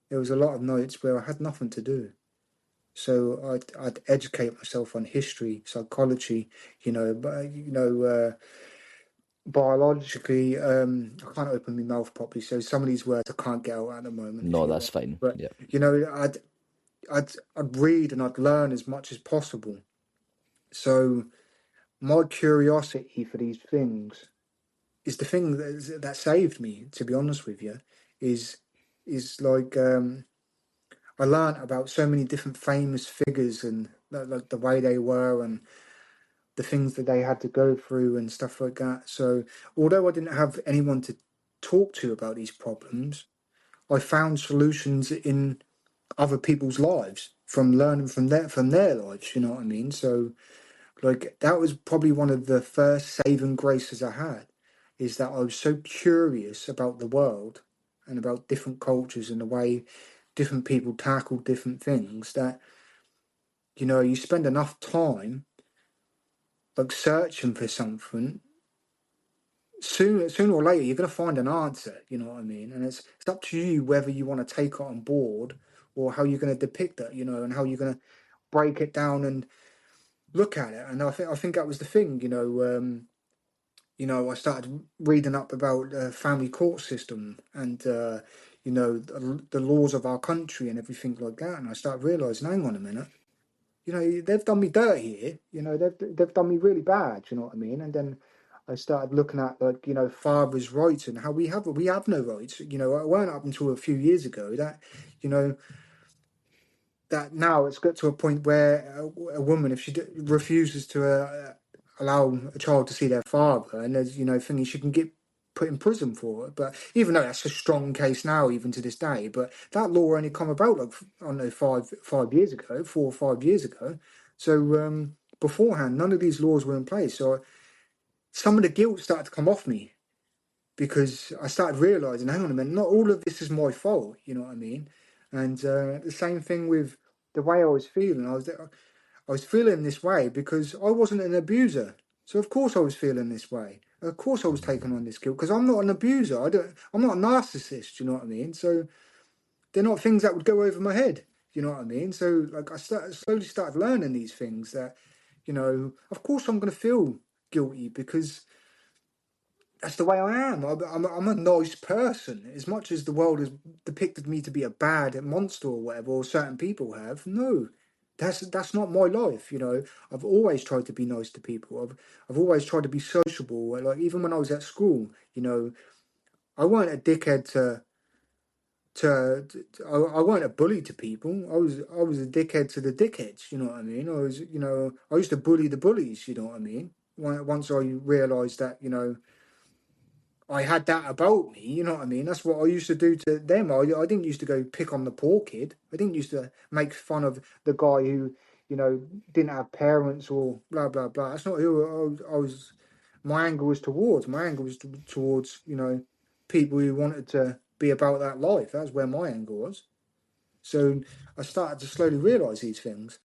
There was a lot of nights where I had nothing to do. So I'd educate myself on history, psychology, biologically. I can't open my mouth properly, so some of these words I can't get out at the moment. No, that's fine. But Yeah. I'd read and I'd learn as much as possible. So my curiosity for these things is the thing that saved me. To be honest with you, is like I learned about so many different famous figures and like the way they were and the things that they had to go through and stuff like that. So although I didn't have anyone to talk to about these problems, I found solutions in other people's lives from learning from their lives. You know what I mean? So like that was probably one of the first saving graces I had, is that I was so curious about the world and about different cultures and the way different people tackle different things that you spend enough time like searching for something. Sooner or later, you're going to find an answer. You know what I mean? And it's up to you whether you want to take it on board or how you're going to depict it. And how you're going to break it down and look at it. And I think that was the thing. I started reading up about the family court system and the laws of our country and everything like that. And I started realizing, hang on a minute. They've done me dirty here. They've done me really bad. You know what I mean? And then I started looking at fathers' rights and how we have no rights. It weren't up until a few years ago that that now it's got to a point where a woman, if she refuses to allow a child to see their father, and there's, you know, thinking she can get put in prison for it. But even though that's a strong case now, even to this day, but that law only come about like, I don't know, 5 years ago, 4 or 5 years ago. So beforehand, none of these laws were in place. So some of the guilt started to come off me, because I started realizing, hang on a minute, not all of this is my fault. You know what I mean? And the same thing with the way I was feeling. I was feeling this way because I wasn't an abuser. So of course I was feeling this way. Of course I was taking on this guilt because I'm not an abuser. I'm not a narcissist. You know what I mean? So they're not things that would go over my head. You know what I mean? So like slowly started learning these things that, you know, of course I'm going to feel guilty because that's the way I am. I'm a nice person. As much as the world has depicted me to be a bad monster or whatever, or certain people have, no, that's not my life. You know, I've always tried to be nice to people. I've always tried to be sociable. Like even when I was at school, you know, I weren't a dickhead I weren't a bully to people. I was a dickhead to the dickheads. You know what I mean? I used to bully the bullies. You know what I mean? Once I realised that, you know, I had that about me, you know what I mean? That's what I used to do to them. I didn't used to go pick on the poor kid. I didn't used to make fun of the guy who, you know, didn't have parents or blah, blah, blah. That's not who I was. My anger was towards. My anger was towards, you know, people who wanted to be about that life. That's where my anger was. So I started to slowly realise these things.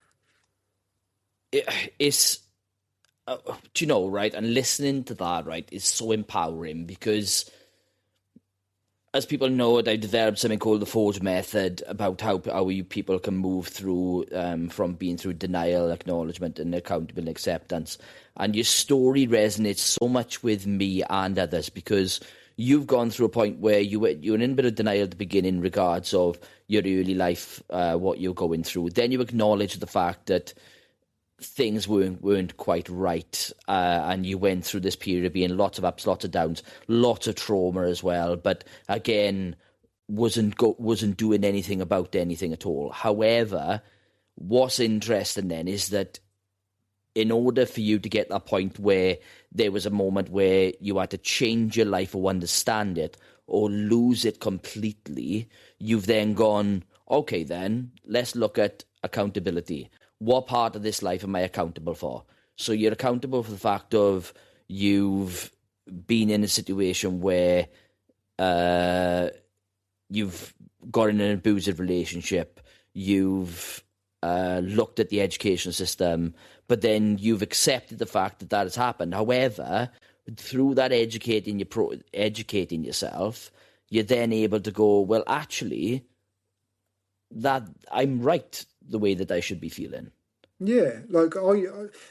It's, do you know, right? And listening to that, right, is so empowering because, as people know, I developed something called the Forge Method about how you people can move through from being through denial, acknowledgement, and accountable and acceptance. And your story resonates so much with me and others because you've gone through a point where you were in a bit of denial at the beginning in regards of your early life, what you're going through. Then you acknowledge the fact that things weren't quite right, and you went through this period of being lots of ups, lots of downs, lots of trauma as well. But again, wasn't doing anything about anything at all. However, what's interesting then is that in order for you to get that point where there was a moment where you had to change your life or understand it or lose it completely, you've then gone, okay, then let's look at accountability. What part of this life am I accountable for? So you're accountable for the fact of you've been in a situation where you've got in an abusive relationship, you've looked at the education system, but then you've accepted the fact that has happened. However, through that educating yourself, you're then able to go, well, actually, that I'm right the way that I should be feeling. Yeah, like I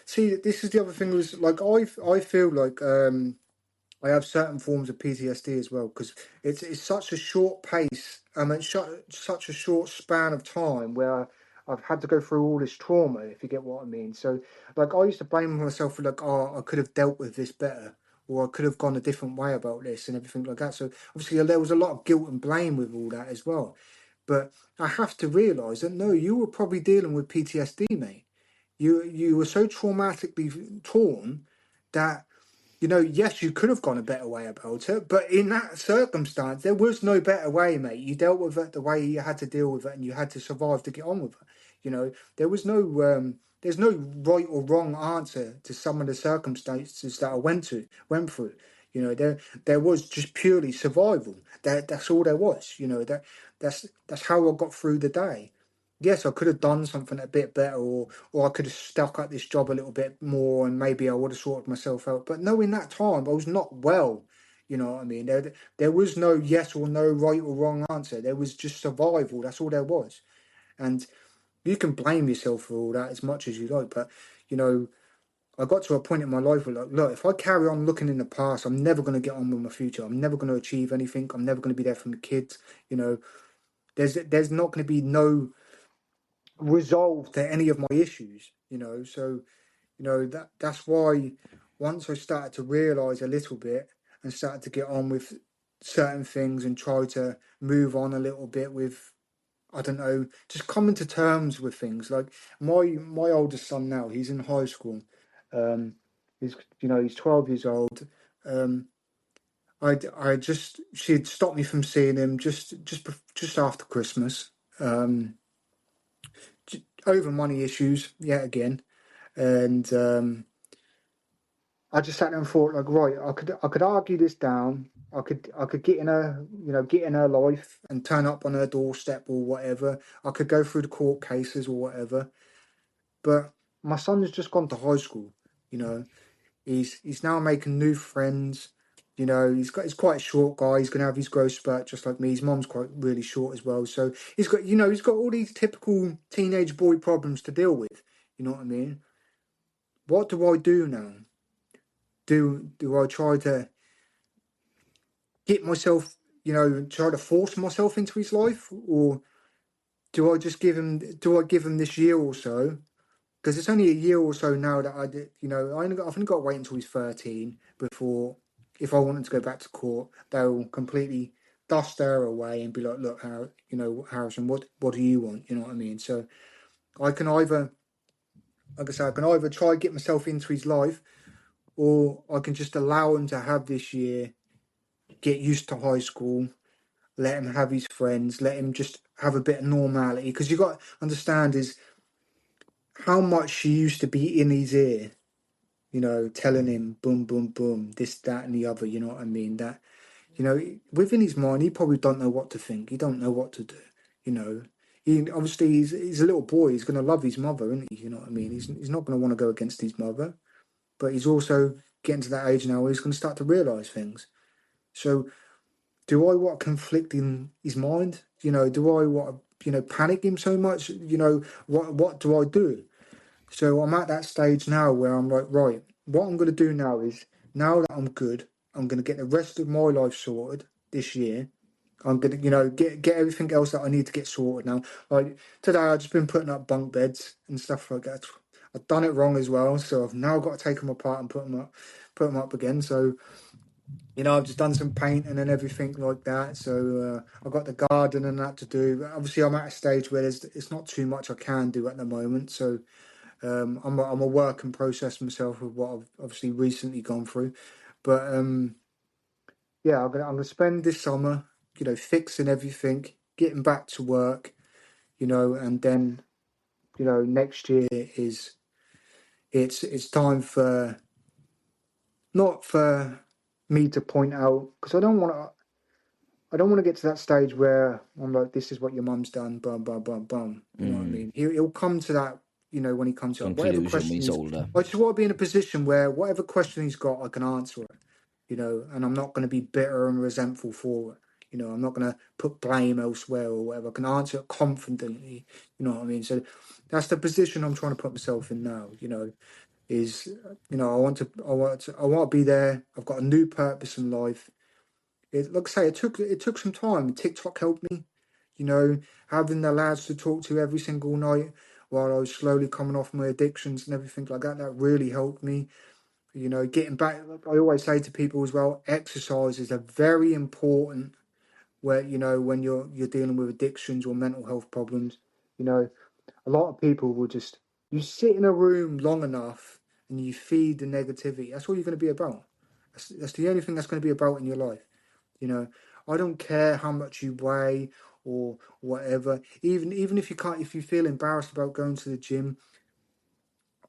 see. This is the other thing was like I feel like I have certain forms of PTSD as well because it's such a short pace. It's such a short span of time where I've had to go through all this trauma. If you get what I mean. So like I used to blame myself for like, oh, I could have dealt with this better, or I could have gone a different way about this and everything like that. So obviously there was a lot of guilt and blame with all that as well. But I have to realise that no, you were probably dealing with PTSD, mate. You were so traumatically torn that, you know, yes, you could have gone a better way about it, but in that circumstance, there was no better way, mate. You dealt with it the way you had to deal with it, and you had to survive to get on with it. You know, there's no right or wrong answer to some of the circumstances that I went through. You know, there was just purely survival. That's all there was. You know, that's how I got through the day. Yes, I could have done something a bit better, or I could have stuck at this job a little bit more, and maybe I would have sorted myself out. But no, in that time, I was not well. You know what I mean? There was no yes or no right or wrong answer. There was just survival. That's all there was. And you can blame yourself for all that as much as you like, but you know, I got to a point in my life where, like, look, if I carry on looking in the past, I'm never going to get on with my future. I'm never going to achieve anything. I'm never going to be there for my kids. You know, there's not going to be no resolve to any of my issues, you know. So, you know, that's why once I started to realise a little bit and started to get on with certain things and try to move on a little bit with I don't know, just coming to terms with things. Like my oldest son now, he's in high school. Um, he's 12 years old. Um, she'd stopped me from seeing him just after Christmas. Um, Over money issues yet again, and I just sat there and thought, like, right, I could argue this down. I could get in her life and turn up on her doorstep or whatever. I could go through the court cases or whatever. But my son has just gone to high school. You know, he's now making new friends. He's quite a short guy. He's gonna have his growth spurt just like me. His mom's quite really short as well. So he's got all these typical teenage boy problems to deal with. You know what I mean? What do I do now? Do I try to get myself, try to force myself into his life, or do I give him this year or so? Because it's only a year or so now that I did, I've only got to wait until he's 13 before, if I wanted to go back to court, they'll completely dust her away and be like, look, Harrison, what do you want? You know what I mean? So I can either, like I said, I can either try to get myself into his life, or I can just allow him to have this year, get used to high school, let him have his friends, let him just have a bit of normality. Because you got to understand is how much she used to be in his ear, telling him boom, boom, boom, this, that, and the other. You know what I mean? That, within his mind, he probably don't know what to think. He don't know what to do. He obviously he's a little boy. He's going to love his mother, isn't he? You know what I mean? He's not going to want to go against his mother, but he's also getting to that age now where he's going to start to realise things. So, do I want to conflict in his mind? Do I want to, panic him so much? What do I do? So I'm at that stage now where I'm like, right, what I'm going to do now is, now that I'm good, I'm going to get the rest of my life sorted this year. I'm going to, get everything else that I need to get sorted now. Like today, I've just been putting up bunk beds and stuff like that. I've done it wrong as well, so I've now got to take them apart and put them up again. So I've just done some painting and everything like that. So I've got the garden and that to do. Obviously, I'm at a stage where it's not too much I can do at the moment. So I'm a work in process myself with what I've obviously recently gone through. But yeah, I'm gonna spend this summer, fixing everything, getting back to work, and then next year is it's time for, not for me to point out, because I don't want to get to that stage where I'm like, this is what your mum's done, bum, bum, bum, bum. You know what I mean? He'll come to that, when he comes up. Whatever Conclusion when question he's older. I just want to be in a position where whatever question he's got, I can answer it, and I'm not going to be bitter and resentful for it. I'm not going to put blame elsewhere or whatever. I can answer it confidently. You know what I mean? So that's the position I'm trying to put myself in now, is, I want to be there. I've got a new purpose in life. Like I say, it took some time. TikTok helped me, having the lads to talk to every single night while I was slowly coming off my addictions and everything like that. That really helped me. Getting back. I always say to people as well, exercise is a very important. Where when you're dealing with addictions or mental health problems, a lot of people will just, you sit in a room long enough and you feed the negativity. That's all you're going to be about. That's the only thing that's going to be about in your life. I don't care how much you weigh or whatever. Even if you can't, if you feel embarrassed about going to the gym,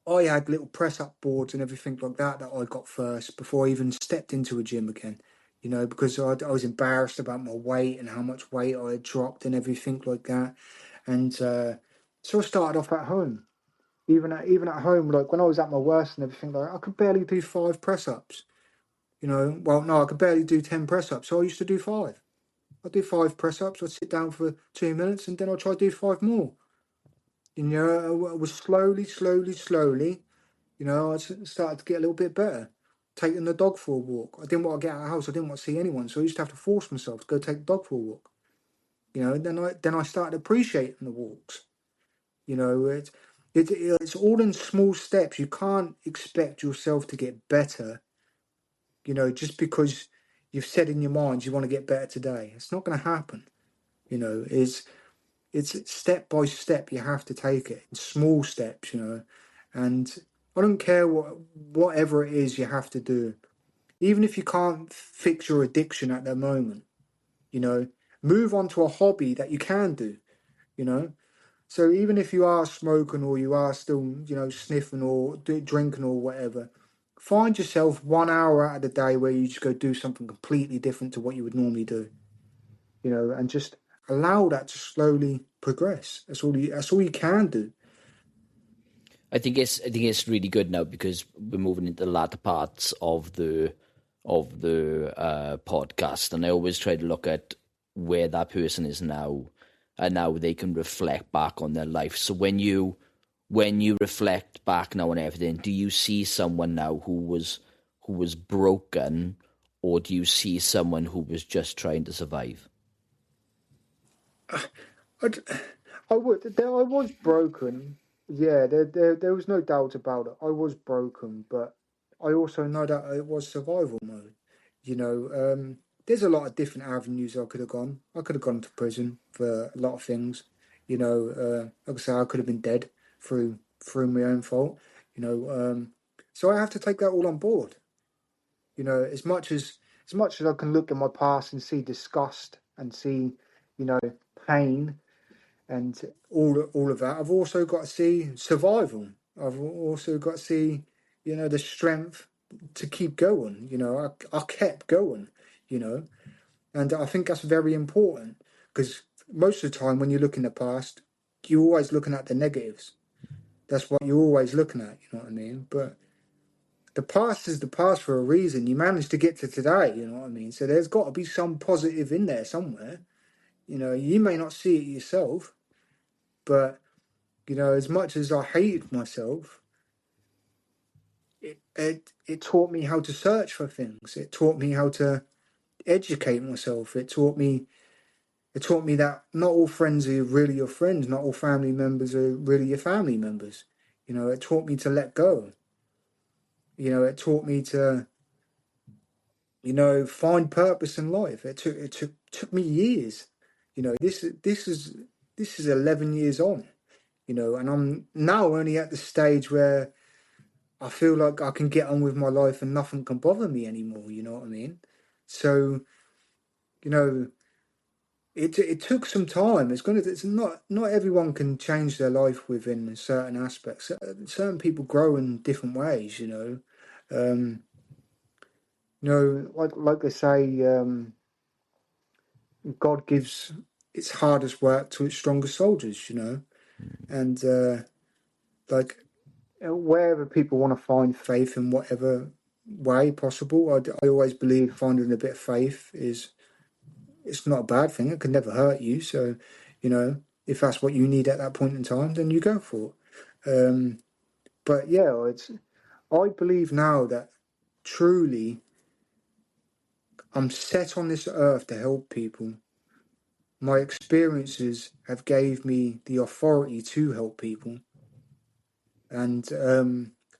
I had little press up boards and everything like that I got first before I even stepped into a gym again. Because I was embarrassed about my weight and how much weight I had dropped and everything like that. And so I started off at home. Even at home, like when I was at my worst and everything, like I could barely do 5 press ups. Well, no, I could barely do 10 press ups. So I used to do 5. I'd do 5 press ups. I'd sit down for 2 minutes and then I'd try to do 5 more. I was slowly. I started to get a little bit better. Taking the dog for a walk. I didn't want to get out of the house. I didn't want to see anyone. So I used to have to force myself to go take the dog for a walk. And then I started appreciating the walks. It's all in small steps. You can't expect yourself to get better, just because you've said in your mind you want to get better today. It's not going to happen. It's it's step by step. You have to take it in small steps, and I don't care whatever it is you have to do, even if you can't fix your addiction at the moment, move on to a hobby that you can do, you know. So even if you are smoking or you are still, sniffing or drinking or whatever, find yourself 1 hour out of the day where you just go do something completely different to what you would normally do, and just allow that to slowly progress. That's all you can do. I think it's really good now because we're moving into the latter parts of the podcast, and I always try to look at where that person is now, and now they can reflect back on their life. So when you reflect back now on everything, do you see someone now who was broken, or do you see someone who was just trying to survive? I was broken. Yeah, there was no doubt about it. I was broken, but I also know that it was survival mode. There's a lot of different avenues I could have gone. I could have gone to prison for a lot of things. Like I say, I could have been dead through my own fault. So I have to take that all on board. As much as I can look at my past and see disgust and see, pain and all of that, I've also got to see survival. I've also got to see, the strength to keep going. I kept going, and I think that's very important because most of the time when you look in the past, you're always looking at the negatives. That's what you're always looking at, you know what I mean? But the past is the past for a reason. You managed to get to today, you know what I mean? So there's got to be some positive in there somewhere. You may not see it yourself, but as much as I hated myself, it taught me how to search for things. It taught me how to educate myself. It taught me that not all friends are really your friends. Not all family members are really your family members. It taught me to let go. It taught me to, find purpose in life. It took me years. This is 11 years on. And I'm now only at the stage where I feel like I can get on with my life and nothing can bother me anymore. You know what I mean? So, it took some time. It's not everyone can change their life within certain aspects. Certain people grow in different ways. Like they say, God gives its hardest work to its strongest soldiers. And like wherever people want to find faith in whatever way possible, I always believe finding a bit of faith it's not a bad thing. It can never hurt you. So, if that's what you need at that point in time, then you go for it. But yeah, I believe now that truly I'm set on this earth to help people. My experiences have gave me the authority to help people. And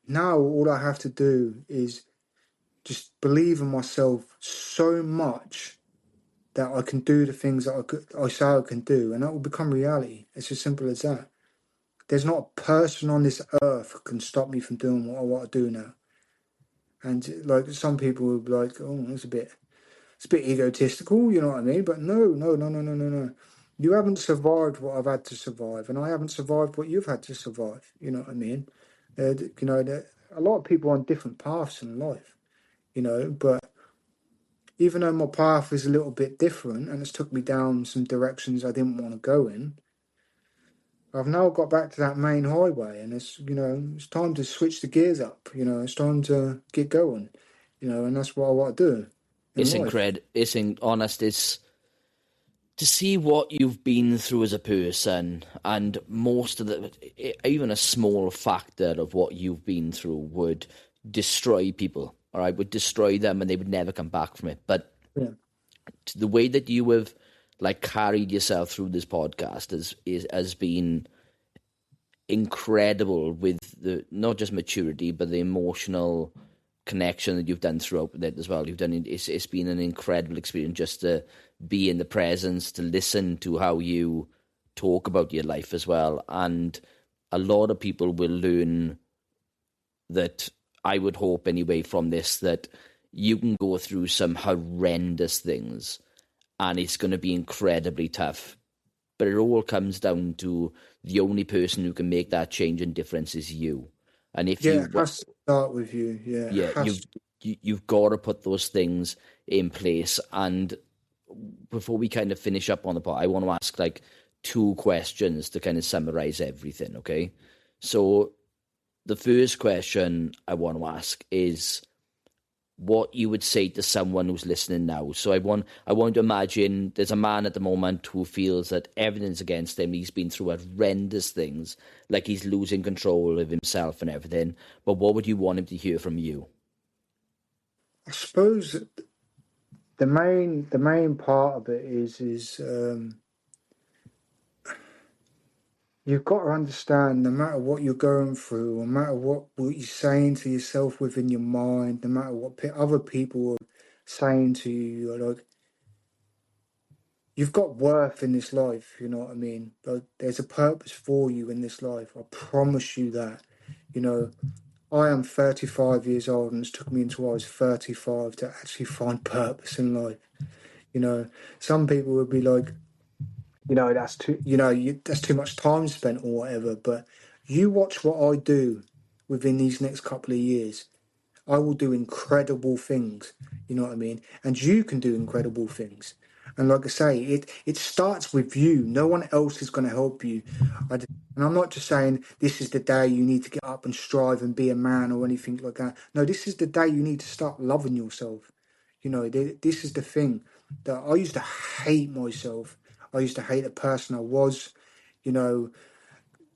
now all I have to do is just believe in myself so much that I can do the things that I say I can do, and that will become reality. It's as simple as that. There's not a person on this earth who can stop me from doing what I want to do now. And like some people will be like, "Oh, it's a bit egotistical," you know what I mean? But no. You haven't survived what I've had to survive, and I haven't survived what you've had to survive. You know what I mean? A lot of people are on different paths in life, but even though my path is a little bit different and it's took me down some directions I didn't want to go in, I've now got back to that main highway, and it's time to switch the gears up. It's time to get going, and that's what I want to do. It's incredible. It's to see what you've been through as a person, and most of even a small factor of what you've been through would destroy people. All right, would destroy them, and they would never come back from it. But the way that you have carried yourself through this podcast has been incredible, with the not just maturity but the emotional connection that you've done throughout with it as well. It's been an incredible experience just to be in the presence, to listen to how you talk about your life as well. And a lot of people will learn that, I would hope anyway from this, that you can go through some horrendous things and it's going to be incredibly tough. But it all comes down to the only person who can make that change and difference is you. And if Yeah, you, it has to start with you. Yeah, it yeah, has to. you've got to put those things in place. And before we kind of finish up on the part, I want to ask like two questions to kind of summarize everything. Okay, so the first question I want to ask is what you would say to someone who's listening now. So I want to imagine there's a man at the moment who feels that everything's against him. He's been through horrendous things, like he's losing control of himself and everything. But what would you want him to hear from you? I suppose the main part of it is you've got to understand, no matter what you're going through, no matter what you're saying to yourself within your mind, no matter what other people are saying to you, you're like, you've got worth in this life. You know what I mean? Like, there's a purpose for you in this life. I promise you that. You know, I am 35 years old, and it's took me until I was 35 to actually find purpose in life. You know, some people would be like, that's too, that's too much time spent or whatever. But you watch what I do within these next couple of years. I will do incredible things. You know what I mean? And you can do incredible things. And like I say, it starts with you. No one else is going to help you. And I'm not just saying this is the day you need to get up and strive and be a man or anything like that. No, this is the day you need to start loving yourself. You know, this is the thing that I used to hate myself. I used to hate the person I was. You know,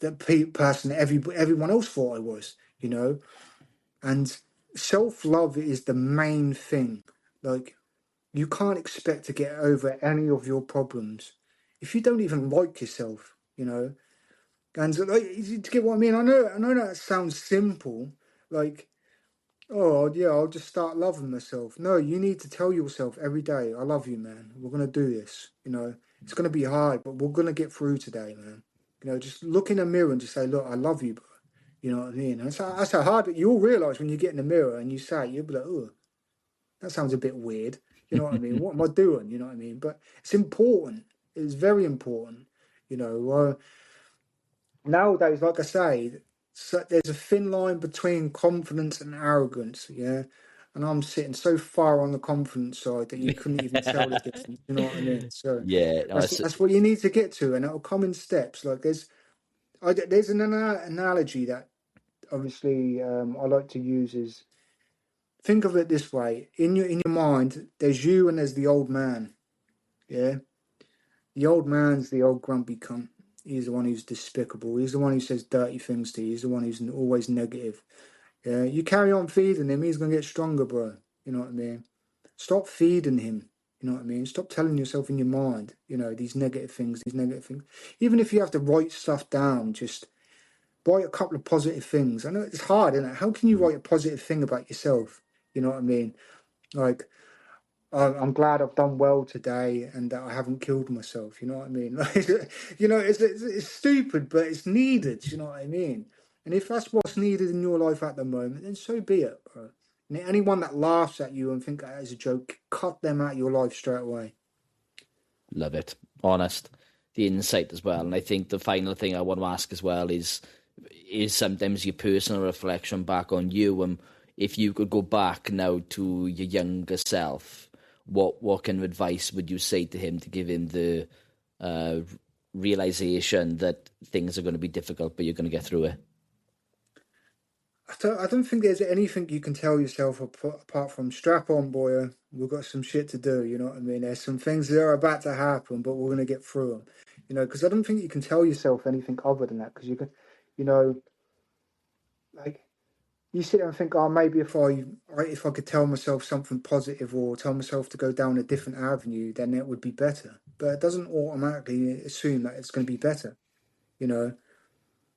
the person that everyone else thought I was. You know, and self-love is the main thing. Like, you can't expect to get over any of your problems if you don't even like yourself, you know. And so, like, to get what I mean, I know that sounds simple, like, oh yeah, I'll just start loving myself. No, you need to tell yourself every day, I love you, man. We're gonna do this. You know, it's gonna be hard, but we're gonna get through today, man. You know, just look in the mirror and just say, look, I love you, bro. You know what I mean? And that's how hard, but you'll realize when you get in the mirror and you say it, you'll be like, oh, that sounds a bit weird. You know what I mean? What am I doing? You know what I mean? But it's important. It's very important. You know, nowadays, like I say, so there's a thin line between confidence and arrogance. Yeah. And I'm sitting so far on the confidence side that you couldn't even tell the difference. You know what I mean? So Yeah, no, that's what you need to get to, and it'll come in steps. Like there's an analogy that obviously I like to use is, think of it this way: in your mind, there's you and there's the old man. Yeah, the old man's the old grumpy cunt. He's the one who's despicable. He's the one who says dirty things to you. He's the one who's always negative. Yeah, you carry on feeding him, he's gonna get stronger, bro. You know what I mean? Stop feeding him. You know what I mean? Stop telling yourself in your mind, these negative things, these negative things. Even if you have to write stuff down, just write a couple of positive things. I know it's hard, isn't it? How can you write a positive thing about yourself? You know what I mean? Like, I'm glad I've done well today and that I haven't killed myself. You know what I mean? Like, it's stupid, but it's needed. You know what I mean? And if that's what's needed in your life at the moment, then so be it, bro. And anyone that laughs at you and think that is a joke, cut them out of your life straight away. love it. Honest, the insight as well. And I think the final thing I want to ask as well is sometimes your personal reflection back on you. And if you could go back now to your younger self, what kind of advice would you say to him to give him the realization that things are going to be difficult, but you're going to get through it? I don't think there's anything you can tell yourself apart from strap on, boy. We've got some shit to do. You know what I mean? There's some things that are about to happen, but we're gonna get through them. Because I don't think you can tell yourself anything other than that. Because you can, you know, like you sit there and think, oh, maybe if I could tell myself something positive or tell myself to go down a different avenue, then it would be better. But it doesn't automatically assume that it's going to be better. You know,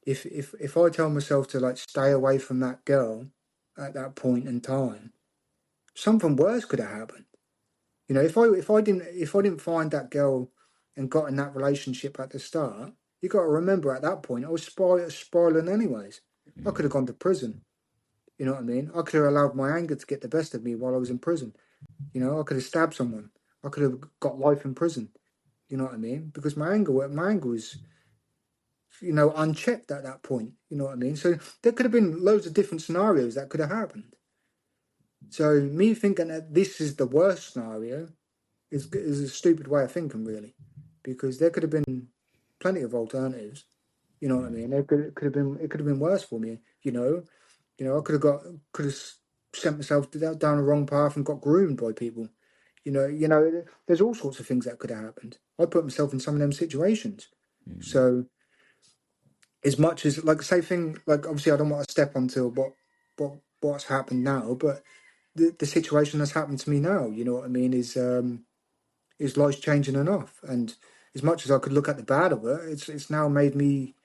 if I tell myself to like stay away from that girl at that point in time, something worse could have happened. If I didn't find that girl and got in that relationship at the start, you got to remember at that point I was spiraling anyways. I could have gone to prison. You know what I mean? I could have allowed my anger to get the best of me while I was in prison. You know, I could have stabbed someone. I could have got life in prison. You know what I mean? Because my anger was, unchecked at that point. You know what I mean? So there could have been loads of different scenarios that could have happened. So me thinking that this is the worst scenario is a stupid way of thinking, really, because there could have been plenty of alternatives. You know what I mean? It could have been worse for me. I could have sent myself down the wrong path and got groomed by people. There's all sorts of things that could have happened. I put myself in some of them situations. So as much as like obviously I don't want to step onto what's happened now, but the situation that's happened to me now, you know what I mean, is life changing enough. And as much as I could look at the bad of it, it's now made me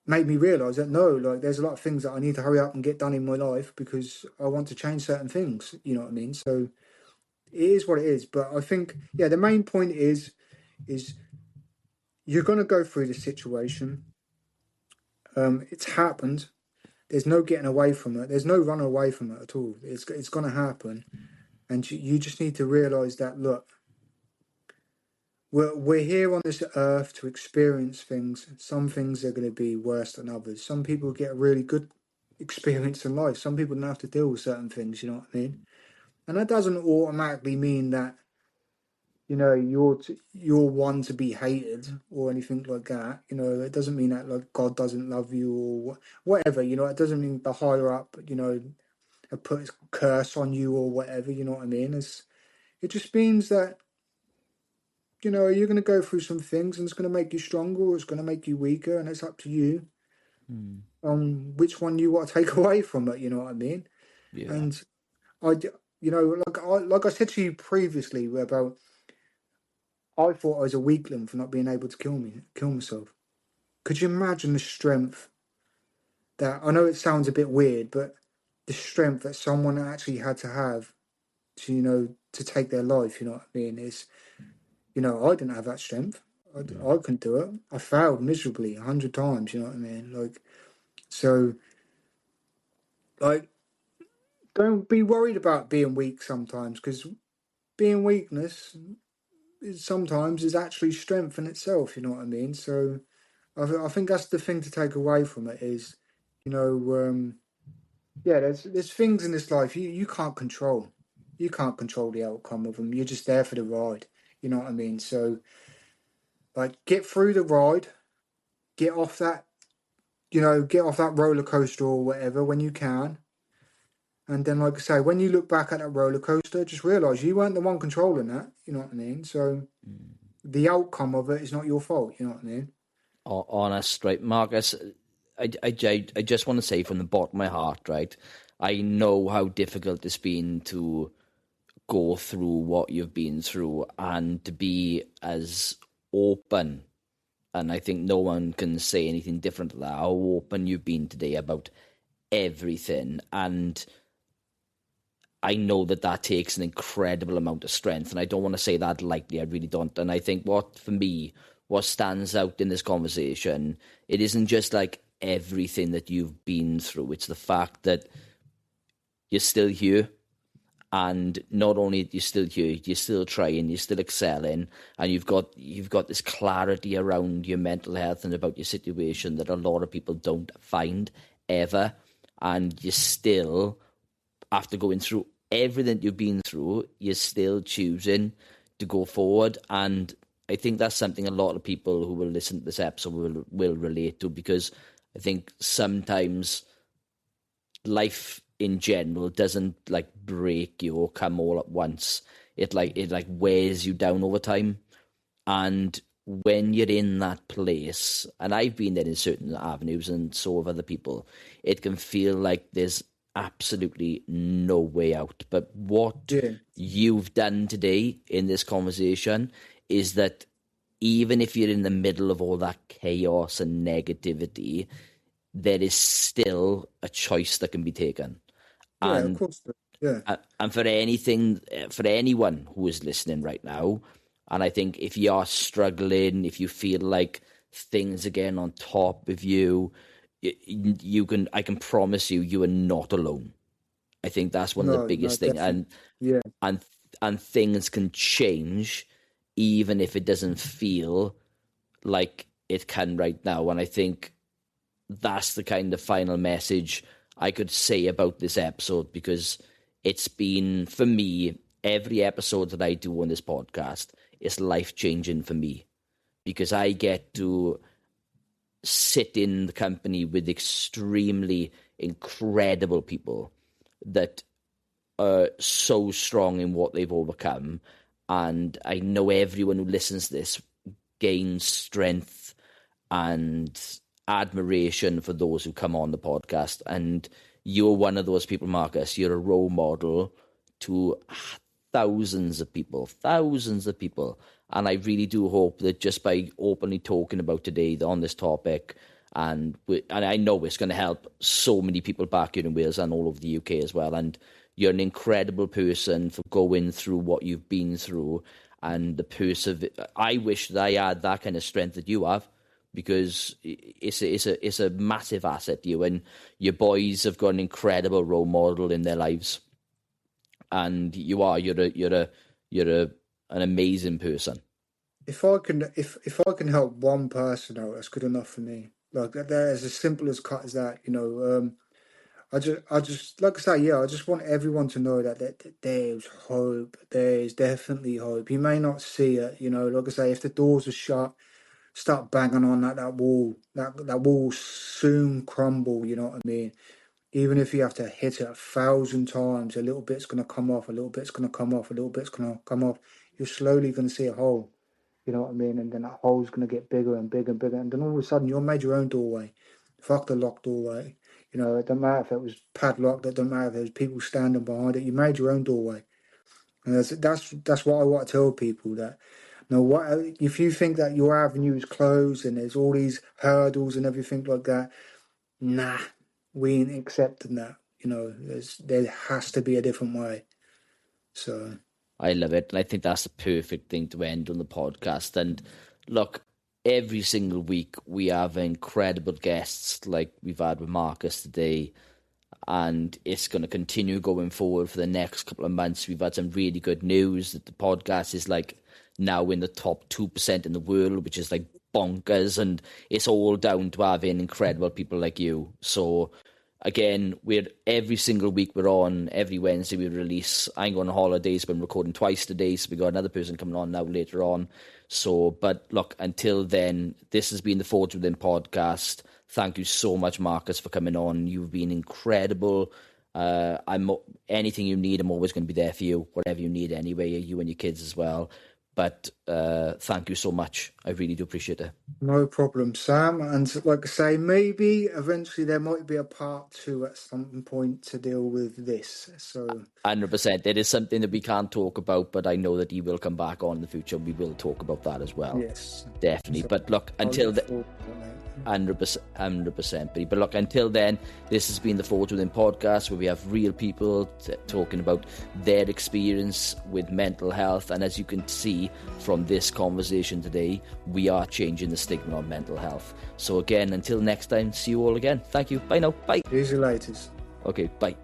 realise that no, like there's a lot of things that I need to hurry up and get done in my life because I want to change certain things. You know what I mean? So it is what it is. But I think, yeah, the main point is you're going to go through this situation. It's happened. There's no getting away from it. There's no running away from it at all. It's going to happen. And you just need to realise that, look, we're here on this earth to experience things. Some things are going to be worse than others. Some people get a really good experience in life. Some people don't have to deal with certain things, you know what I mean? And that doesn't automatically mean that, you're one to be hated or anything like that. It doesn't mean that like God doesn't love you or whatever, it doesn't mean the higher up, put a curse on you or whatever, you know what I mean? It just means that, you're going to go through some things and it's going to make you stronger or it's going to make you weaker, and it's up to you which one you want to take away from it, you know what I mean? Yeah. And like I said to you previously about, I thought I was a weakling for not being able to kill myself. Could you imagine the strength that, I know it sounds a bit weird, but the strength that someone actually had to have to take their life, you know what I mean, is, I didn't have that strength. I couldn't do it. I failed miserably 100 times, you know what I mean? Like, don't be worried about being weak sometimes, because being weakness sometimes is actually strength in itself, you know what I mean? So I think that's the thing to take away from it is, there's things in this life you can't control. You can't control the outcome of them. You're just there for the ride, you know what I mean? So, like, get through the ride, get off that roller coaster or whatever when you can. And then, like I say, when you look back at that roller coaster, just realise you weren't the one controlling that, you know what I mean? So the outcome of it is not your fault, you know what I mean? Honest, right, Marcus, I just want to say from the bottom of my heart, right, I know how difficult it's been to go through what you've been through and to be as open, and I think no one can say anything different to that, how open you've been today about everything. And I know that takes an incredible amount of strength, and I don't want to say that lightly, I really don't. And I think what stands out in this conversation, it isn't just like everything that you've been through, it's the fact that you're still here. And not only you're still here, you're still trying, you're still excelling, and you've got this clarity around your mental health and about your situation that a lot of people don't find ever. And you still, after going through everything you've been through, you're still choosing to go forward. And I think that's something a lot of people who will listen to this episode will relate to, because I think sometimes life in general doesn't like break you or come all at once. It wears you down over time. And when you're in that place, and I've been there in certain avenues and so have other people, it can feel like there's absolutely no way out. But what you've done today in this conversation is that even if you're in the middle of all that chaos and negativity, there is still a choice that can be taken. Yeah, And of course. Yeah. and for anyone who is listening right now, And I think if you are struggling, if you feel like things are getting on top of you, I can promise you are not alone. I think that's one of the No, biggest things. definitely. Yeah. And things can change even if it doesn't feel like it can right now. And I think that's the kind of final message I could say about this episode, because it's been, for me, every episode that I do on this podcast is life-changing for me, because I get to sit in the company with extremely incredible people that are so strong in what they've overcome. And I know everyone who listens to this gains strength and admiration for those who come on the podcast. And you're one of those people, Marcus. You're a role model to thousands of people. And I really do hope that just by openly talking about today on this topic, and I know it's going to help so many people back here in Wales and all over the UK as well. And you're an incredible person for going through what you've been through, and I wish that I had that kind of strength that you have, because it's a massive asset to you, and your boys have got an incredible role model in their lives, and you're an amazing person. If I can help one person out, that's good enough for me. Like that, as simple as cut as that. I just like I say, yeah, I just want everyone to know that there's hope. There's definitely hope. You may not see it, like I say, if the doors are shut, start banging on that wall. That wall will soon crumble, you know what I mean? Even if you have to hit it 1,000 times, a little bit's gonna come off, a little bit's gonna come off, a little bit's gonna come off. You're slowly gonna see a hole. You know what I mean? And then that hole's going to get bigger and bigger and bigger. And then all of a sudden, you're made your own doorway. Fuck the locked doorway. It doesn't matter if it was padlocked. It doesn't matter if there was people standing behind it. You made your own doorway. And that's what I want to tell people. That if you think that your avenue is closed and there's all these hurdles and everything like that, nah, we ain't accepting that. There has to be a different way. So I love it, and I think that's the perfect thing to end on the podcast. And look, every single week we have incredible guests like we've had with Marcus today, and it's going to continue going forward for the next couple of months. We've had some really good news that the podcast is like now in the top 2% in the world, which is like bonkers, and it's all down to having incredible people like you. So again, every single week we're on. Every Wednesday we release. I'm going on holidays, but I'm recording twice today, so we got another person coming on now later on. So, but look, until then, this has been the Forge Within podcast. Thank you so much, Marcus, for coming on. You've been incredible. Anything you need, I'm always going to be there for you. Whatever you need, anyway, you and your kids as well. But thank you so much. I really do appreciate it. No problem, Sam. And like I say, maybe eventually there might be a part 2 at some point to deal with this. So 100%. It is something that we can't talk about, but I know that he will come back on in the future. We will talk about that as well. Yes, definitely. So, but look, until then, 100%. But look, until then, this has been the Forge Within podcast, where we have real people talking about their experience with mental health. And as you can see from this conversation today, we are changing the stigma of mental health. So again, until next time, see you all again. Thank you. Bye now. Bye. Easy laters. Okay, bye.